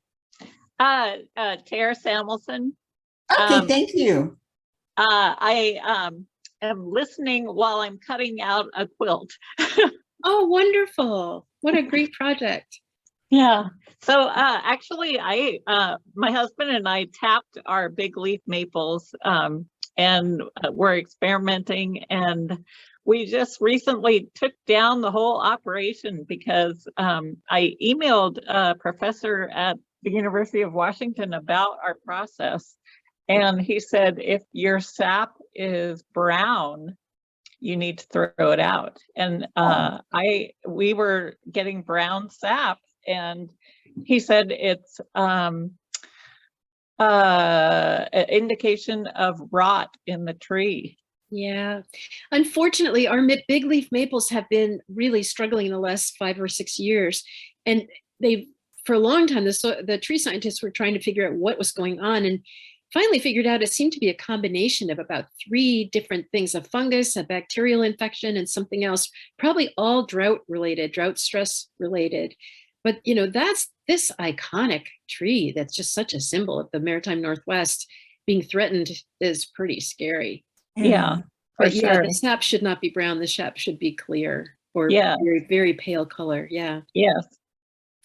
Tara Samuelson. Okay, thank you. I am listening while I'm cutting out a quilt. Oh, wonderful. What a great project. Yeah. So actually, my husband and I tapped our big leaf maples, and we're experimenting, and we just recently took down the whole operation because I emailed a professor at the University of Washington about our process, and he said if your sap is brown, you need to throw it out. And we were getting brown sap, and he said it's an indication of rot in the tree. Yeah. Unfortunately, our big leaf maples have been really struggling in the last 5 or 6 years. And for a long time, the tree scientists were trying to figure out what was going on, and finally figured out it seemed to be a combination of about 3 different things: a fungus, a bacterial infection, and something else, probably all drought stress related. But that's this iconic tree that's just such a symbol of the Maritime Northwest being threatened is pretty scary. Yeah, for But yeah, sure. the sap should not be brown. The sap should be clear or Yeah. very, very pale color. Yeah. Yes.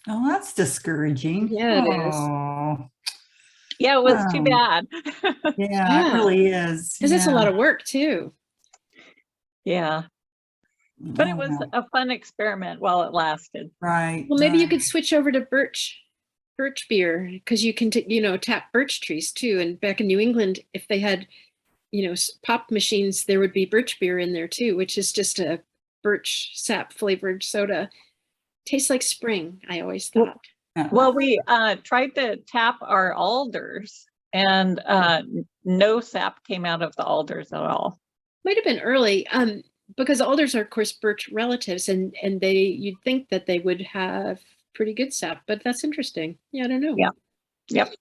Oh, that's discouraging. Yeah, it is. Oh, Yeah, it was too Wow. bad. yeah, Yeah. it really is. Because it's a lot Yeah. of work too. Yeah, but it Oh, was no. a fun experiment while it lasted. Right. Well, maybe you right. could switch over to birch beer, because you can, tap birch trees too. And back in New England, if they had, pop machines, there would be birch beer in there too, which is just a birch sap flavored soda. Tastes like spring, I always thought. Yeah. Well, we tried to tap our alders, and no sap came out of the alders at all. Might have been early, because alders are, of course, birch relatives, and you'd think that they would have pretty good sap, but that's interesting. Yeah, I don't know. Yeah. Yep.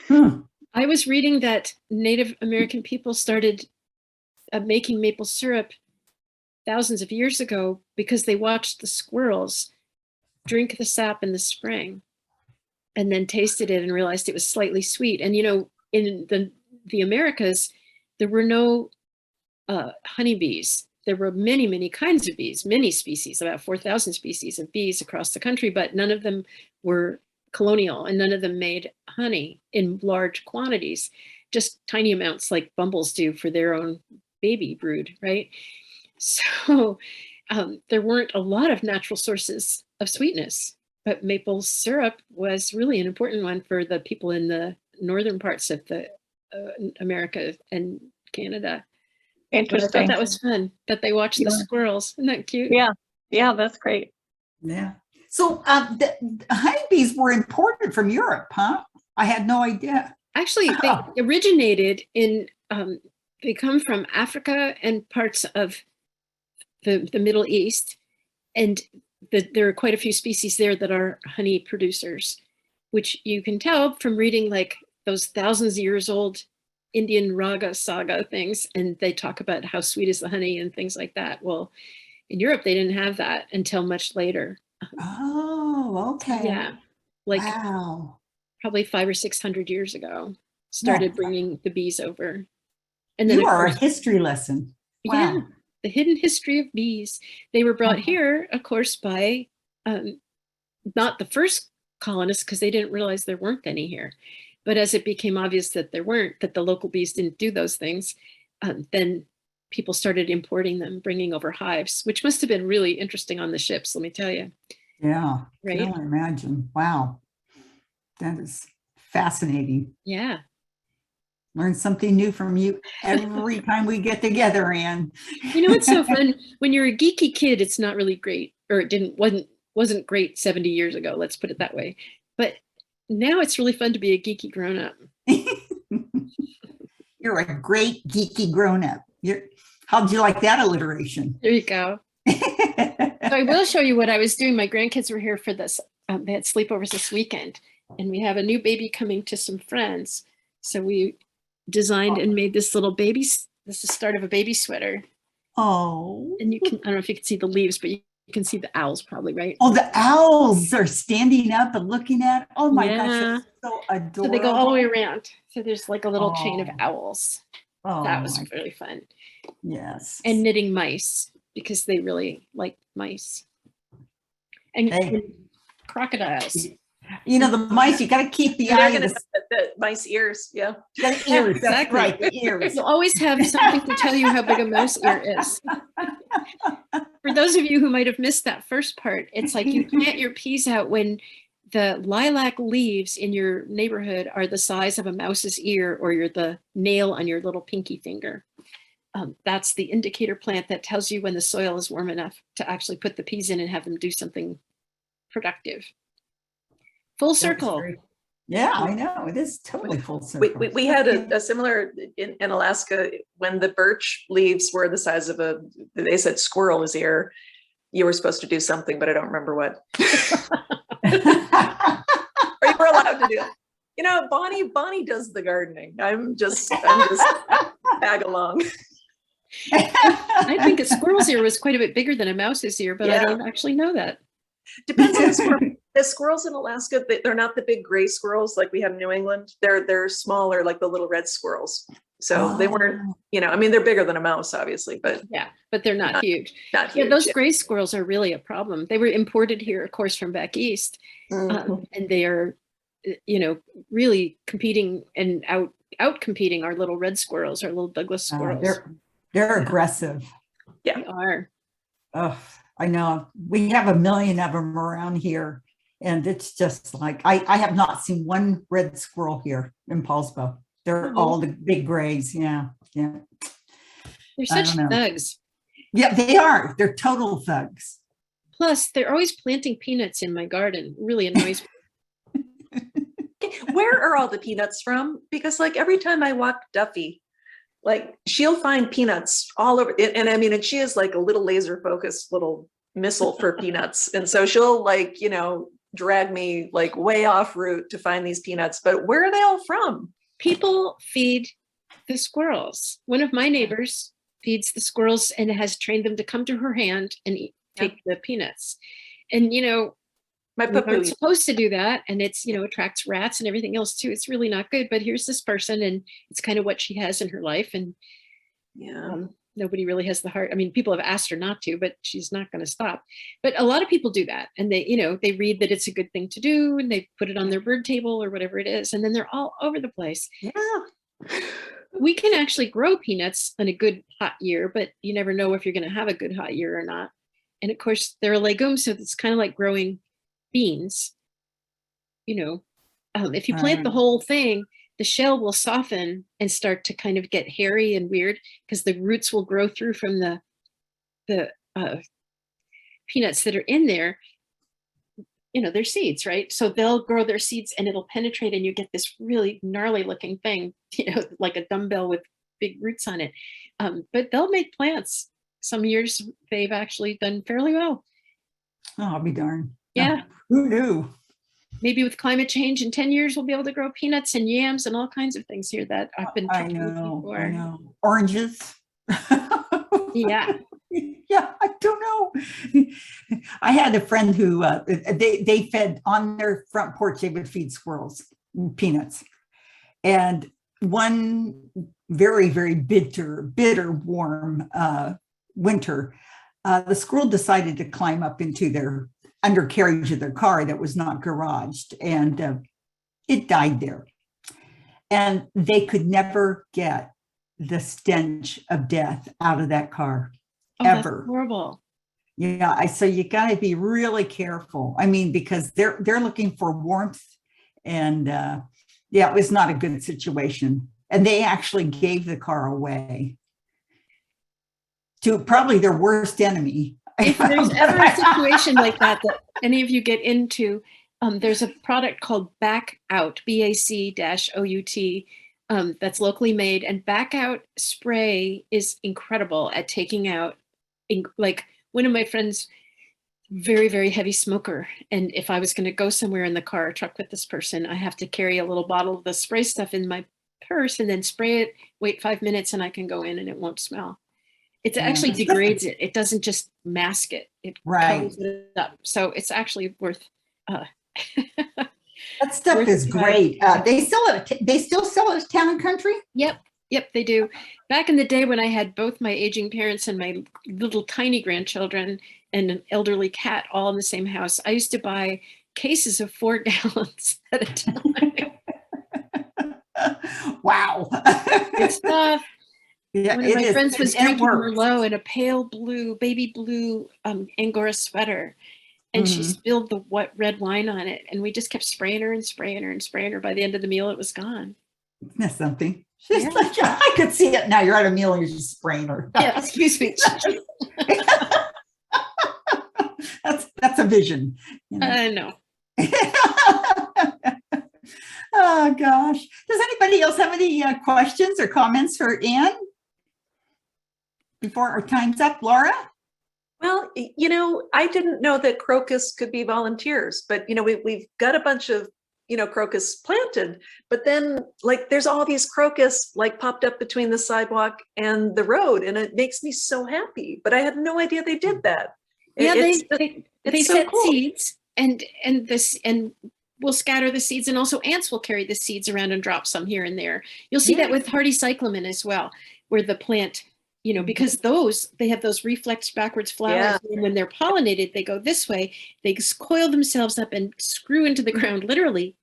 Hmm. I was reading that Native American people started making maple syrup thousands of years ago because they watched the squirrels drink the sap in the spring and then tasted it and realized it was slightly sweet. And, in the Americas, there were no honeybees. There were many, many kinds of bees, many species, about 4,000 species of bees across the country, but none of them were colonial and none of them made honey in large quantities, just tiny amounts like bumbles do for their own baby brood, right? So there weren't a lot of natural sources of sweetness, but maple syrup was really an important one for the people in the northern parts of the America and Canada. But I Interesting. thought that was fun that they watched the squirrels. Isn't that cute? Yeah. Yeah, that's great. Yeah. So the honeybees were imported from Europe, huh? I had no idea. Actually, they originated in, they come from Africa and parts of the Middle East. And there are quite a few species there that are honey producers, which you can tell from reading like those thousands of years old Indian raga saga things. And they talk about how sweet is the honey and things like that. Well, in Europe, they didn't have that until much later. Oh, okay. Yeah. Like Wow. probably 500 or 600 years ago, started Yeah. bringing the bees over. And then You of are a course, history lesson. yeah, Wow. the hidden history of bees. They were brought here, of course, by not the first colonists, because they didn't realize there weren't any here. But as it became obvious that there weren't, that the local bees didn't do those things, then people started importing them, bringing over hives, which must have been really interesting on the ships, let me tell you. Yeah, Right? can only imagine. Wow, that is fascinating. Yeah. Learn something new from you every time we get together, Anne. You know, it's so fun. When you're a geeky kid, it's not really great, or it wasn't great 70 years ago, let's put it that way. But now it's really fun to be a geeky grown-up. You're a great geeky grown-up. How'd you like that alliteration? There you go. So I will show you what I was doing. My grandkids were here for this. They had sleepovers this weekend, and we have a new baby coming to some friends. So we designed and made this little baby. This is the start of a baby sweater. Oh. And you can, I don't know if you can see the leaves, but you can see the owls probably, right? Oh, the owls are standing up and looking at. Oh my gosh, Yeah. that's so adorable. So they go all the way around. So there's like a little chain of Oh. owls. Oh, That was my- really fun. yes. And knitting mice, because they really like mice. And, Hey. and crocodiles. You know, the mice, you got to keep the They're eye. gonna The, have the nice ears, yeah. the ears, that's exactly. right, the ears. You'll always have something to tell you how big a mouse ear is. For those of you who might have missed that first part, it's like you plant your peas out when the lilac leaves in your neighborhood are the size of a mouse's ear, or you're the nail on your little pinky finger. That's the indicator plant that tells you when the soil is warm enough to actually put the peas in and have them do something productive. Full circle. Yeah, I know. It is totally full circle. We had a similar in Alaska when the birch leaves were the size of they said squirrel's ear. You were supposed to do something, but I don't remember what. Or you were allowed to do it. You know, Bonnie does the gardening. I'm just tag along. I think a squirrel's ear was quite a bit bigger than a mouse's ear, but I Yeah. don't actually know that. Depends on the squirrel. The squirrels in Alaska, they're not the big gray squirrels like we have in New England. They're smaller, like the little red squirrels. So they weren't, you know, I mean, they're bigger than a mouse, obviously, but Yeah, but they're not huge. not Yeah, huge. those gray squirrels are really a problem. They were imported here, of course, from back east, Mhm. and they are, you know, really competing and out competing our little red squirrels, our little Douglas squirrels. They're aggressive. They are. Oh, I know. We have a million of them around here. And it's just like, I have not seen one red squirrel here in Paulsbo. They're all the big grays. Yeah. Yeah. They're I such don't know. thugs. Yeah, they are. They're total thugs. Plus, they're always planting peanuts in my garden. Really annoys me. Where are all the peanuts from? Because like every time I walk Duffy, like she'll find peanuts all over. And I mean, and she is like a little laser focused little missile for peanuts. And so she'll like, you know, drag me like way off route to find these peanuts, but where are they all from? People feed the squirrels. One of my neighbors feeds the squirrels and has trained them to come to her hand and take the peanuts. And, you know, My we aren't puppy. supposed to do that. And it's, you know, attracts rats and everything else too. It's really not good, but here's this person and it's kind of what she has in her life. And Yeah. nobody really has the heart. I mean, people have asked her not to, but she's not going to stop. But a lot of people do that. And they, you know, they read that it's a good thing to do and they put it on their bird table or whatever it is. And then they're all over the place. Yeah. We can actually grow peanuts in a good hot year, but you never know if you're going to have a good hot year or not. And of course, they're a legume, so it's kind of like growing beans. You know, if you plant the whole thing, the shell will soften and start to kind of get hairy and weird because the roots will grow through from the peanuts that are in there. You know, they're seeds, right? So they'll grow their seeds and it'll penetrate and you get this really gnarly looking thing, you know, like a dumbbell with big roots on it. But they'll make plants. Some years they've actually done fairly well. Oh, I'll be darned. Yeah. Who knew? Maybe with climate change in 10 years, we'll be able to grow peanuts and yams and all kinds of things here that I've been I talking about know. before. I know. Oranges. Yeah. Yeah, I don't know. I had a friend who they fed on their front porch. They would feed squirrels peanuts, and one very, very bitter warm winter, the squirrel decided to climb up into their undercarriage of their car that was not garaged, and it died there. And they could never get the stench of death out of that car, Oh, that's ever. horrible. Yeah, so you got to be really careful. I mean, because they're looking for warmth, and yeah, it was not a good situation. And they actually gave the car away to probably their worst enemy. If there's ever a situation like that any of you get into, there's a product called Back Out, BAC-OUT, that's locally made, and Back Out spray is incredible at taking out, like one of my friends, very, very heavy smoker. And if I was going to go somewhere in the car or truck with this person, I have to carry a little bottle of the spray stuff in my purse and then spray it, wait 5 minutes, and I can go in and it won't smell. It actually degrades it. It doesn't just mask it. It covers it up. So it's actually worth. That stuff is great. They still sell it at Town and Country? Yep, they do. Back in the day when I had both my aging parents and my little tiny grandchildren and an elderly cat all in the same house, I used to buy cases of 4 gallons at a time. Wow. Good stuff. Yeah, one of my friends was drinking works. Merlot in a pale blue, baby blue Angora sweater. And she spilled the red wine on it. And we just kept spraying her and spraying her and spraying her. By the end of the meal, it was gone. Isn't that something? Yeah. Like, I could see it now. You're at a meal and you're just spraying her. Yeah, excuse me. That's a vision. You know? I know. Oh, gosh. Does anybody else have any questions or comments for Anne before our time's up? Laura? Well, I didn't know that crocus could be volunteers, but, we've got a bunch of, crocus planted, but then there's all these crocus popped up between the sidewalk and the road, and it makes me so happy, but I had no idea they did that. Yeah, they so set cool. seeds and we'll scatter the seeds, and also ants will carry the seeds around and drop some here and there. You'll see that with hardy cyclamen as well, where the plant, because they have those reflex backwards flowers, and when they're pollinated, they go this way, they coil themselves up and screw into the ground, literally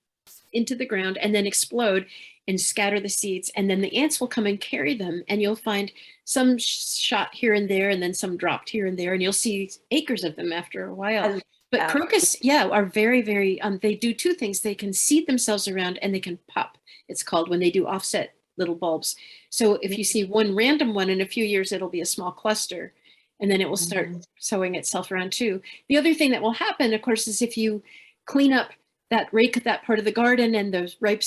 into the ground, and then explode and scatter the seeds. And then the ants will come and carry them, and you'll find some shot here and there, and then some dropped here and there, and you'll see acres of them after a while. But crocus, are very, very, they do 2 things. They can seed themselves around and they can pop, it's called, when they do offset little bulbs. So if you see one random one, in a few years, it'll be a small cluster, and then it will start sowing itself around too. The other thing that will happen, of course, is if you clean up rake that part of the garden and those ripe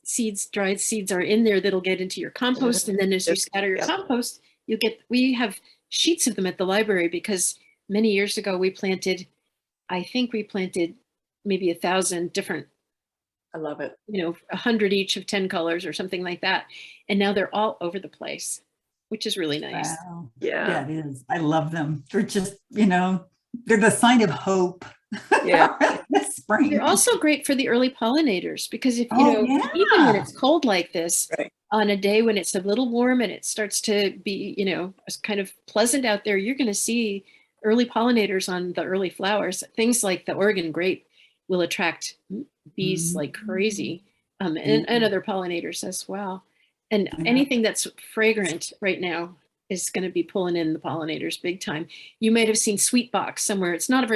seeds, dried seeds are in there, that'll get into your compost. And then as you scatter your compost, we have sheets of them at the library, because many years ago I think we planted maybe 1,000 different, I love it. 100 each of 10 colors or something like that. And now they're all over the place, which is really nice. Wow. Yeah. Yeah, it is. I love them. They're just, they're the sign of hope. Yeah. This spring. They're also great for the early pollinators, because if, even when it's cold like this, on a day when it's a little warm and it starts to be, kind of pleasant out there, you're going to see early pollinators on the early flowers. Things like the Oregon grape will attract bees like crazy, and other pollinators as well. And anything that's fragrant right now is going to be pulling in the pollinators big time. You might have seen sweet box somewhere. It's not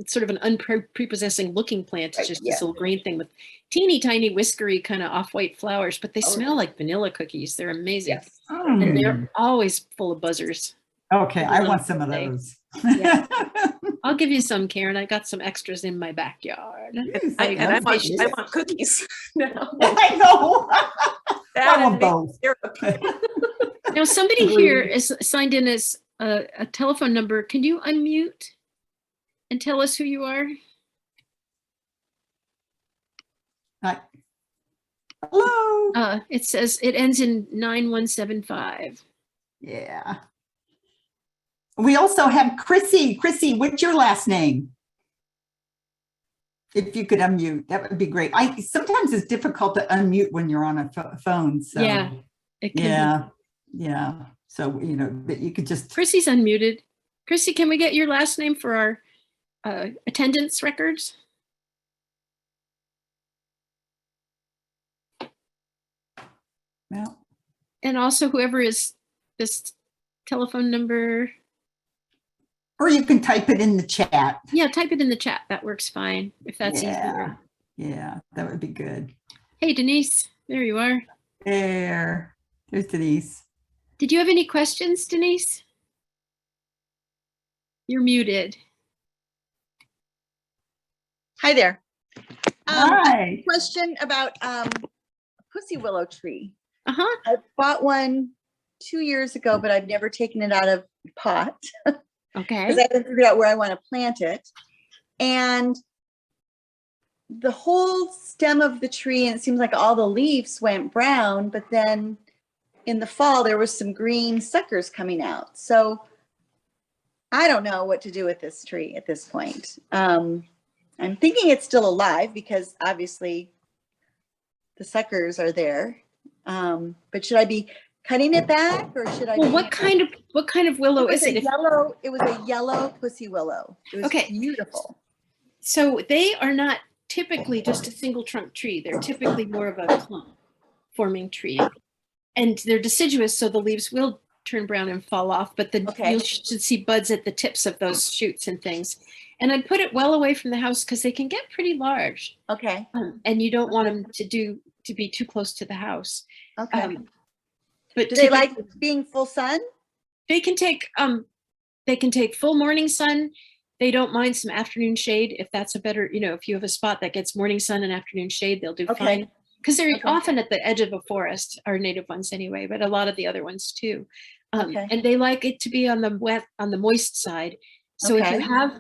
it's sort of an unprepossessing looking plant. It's just this little green thing with teeny tiny whiskery kind of off-white flowers, but they smell like vanilla cookies. They're amazing. Yes. And they're always full of buzzers. Okay, I want some of those. Yeah. I'll give you some, Karen. I got some extras in my backyard. I want cookies now. I know. That I want both. Now, somebody here is signed in as a telephone number. Can you unmute and tell us who you are? Hi. Hello. It says it ends in 9175. Yeah. We also have Chrissy. Chrissy, what's your last name? If you could unmute, that would be great. Sometimes it's difficult to unmute when you're on a phone. So Yeah. Yeah. So, but you could just. Chrissy's unmuted. Chrissy, can we get your last name for our attendance records. Well, And also whoever is this telephone number. or you can type it in the chat. Yeah, type it in the chat. That works fine if that's Yeah. easier. Yeah, that would be good. Hey, Denise, there you are. There's Denise. Did you have any questions, Denise? You're muted. Hi there. Hi. Question about pussy willow tree. Uh-huh. I bought one 2 years ago, but I've never taken it out of the pot Okay. because I haven't figured out where I want to plant it. And the whole stem of the tree, and it seems like all the leaves went brown, but then in the fall there was some green suckers coming out. So I don't know what to do with this tree at this point. I'm thinking it's still alive because obviously the suckers are there. But should I be cutting it back or should I? Well, be- what kind of willow It was is it? a yellow. It was a yellow pussy willow. It was Okay. beautiful. So they are not typically just a single trunk tree. They're typically more of a clump forming tree. And they're deciduous, so the leaves will turn brown and fall off, but Okay. you should see buds at the tips of those shoots and things. And I'd put it well away from the house because they can get pretty large. Okay. And you don't want them to be too close to the house. Okay. But Do they like typically- being full sun? they can take full morning sun. They don't mind some afternoon shade if that's a better, if you have a spot that gets morning sun and afternoon shade, they'll do Okay. fine. Because they're Okay. often at the edge of a forest, our native ones anyway, but a lot of the other ones too. Okay. And they like it to be on the moist side. So if you Okay. have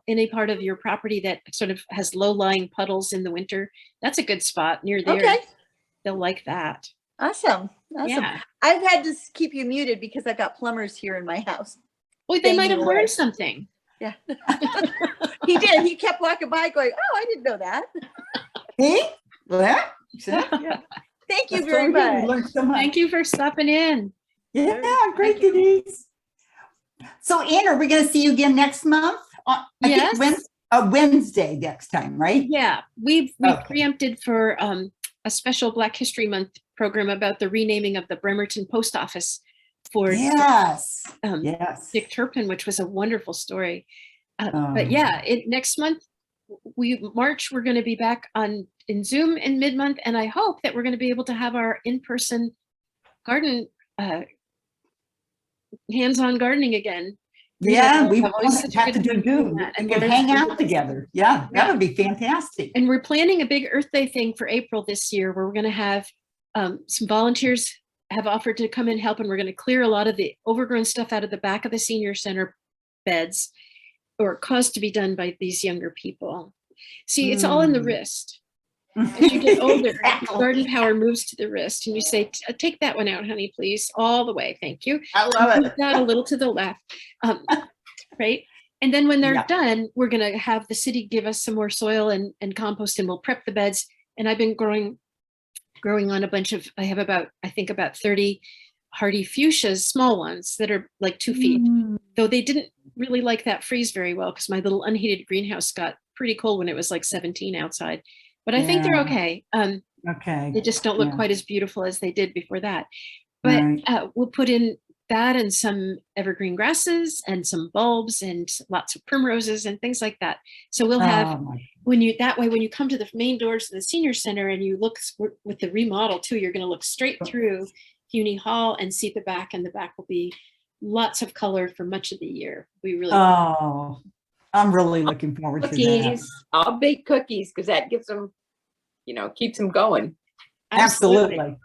any part of your property that sort of has low-lying puddles in the winter, that's a good spot near there. Okay. They'll like that. Awesome. Awesome. Yeah. I've had to keep you muted because I've got plumbers here in my house. Well, they might Banging have away. learned something. Yeah. He did. He kept walking by going, oh, I didn't know that. See? Well, Yeah. Thank you that's very so good. We much. learned so much. Thank you for stopping in. Yeah, great, Denise. So, Ann, are we going to see you again next month? I Yes. think Wednesday next time, right? Yeah, we've Okay. preempted for a special Black History Month program about the renaming of the Bremerton Post Office for Yes. um, Yes. Dick Turpin, which was a wonderful story. Um, But yeah, next month, March, we're going to be back in Zoom in mid-month, and I hope that we're going to be able to have our in-person garden, hands-on gardening again. Yeah, we I've always won't such a have to good do time doing Zoom. that, We and can there's- hang out together. Yeah, that Yeah. would be fantastic. And we're planning a big Earth Day thing for April this year, where we're going to have some volunteers have offered to come and help, and we're going to clear a lot of the overgrown stuff out of the back of the senior center beds, or caused to be done by these younger people. See, it's all in the wrist. As you get older, Exactly. garden power moves to the wrist, and you say, "Take that one out, honey, please, all the way, thank you." I love Move it. that a little to the left, right? And then when they're Yeah. done, we're going to have the city give us some more soil and compost, and we'll prep the beds. And I've been growing on a bunch of, I have about 30 hardy fuchsias, small ones that are like 2 feet. Though they didn't really like that freeze very well because my little unheated greenhouse got pretty cold when it was like 17 outside. But I think they're Yeah. okay. Okay. They just don't look Yeah. quite as beautiful as they did before that. But Right. we'll put in that and some evergreen grasses and some bulbs and lots of primroses and things like that. So we'll have, Oh, my- when you come to the main doors of the senior center and you look with the remodel too, you're going to look straight through Huney Hall and see the back, and the back will be lots of color for much of the year. We really Oh, I'm really looking forward to that. Cookies, I'll bake cookies because that gives them, keeps them going. Absolutely.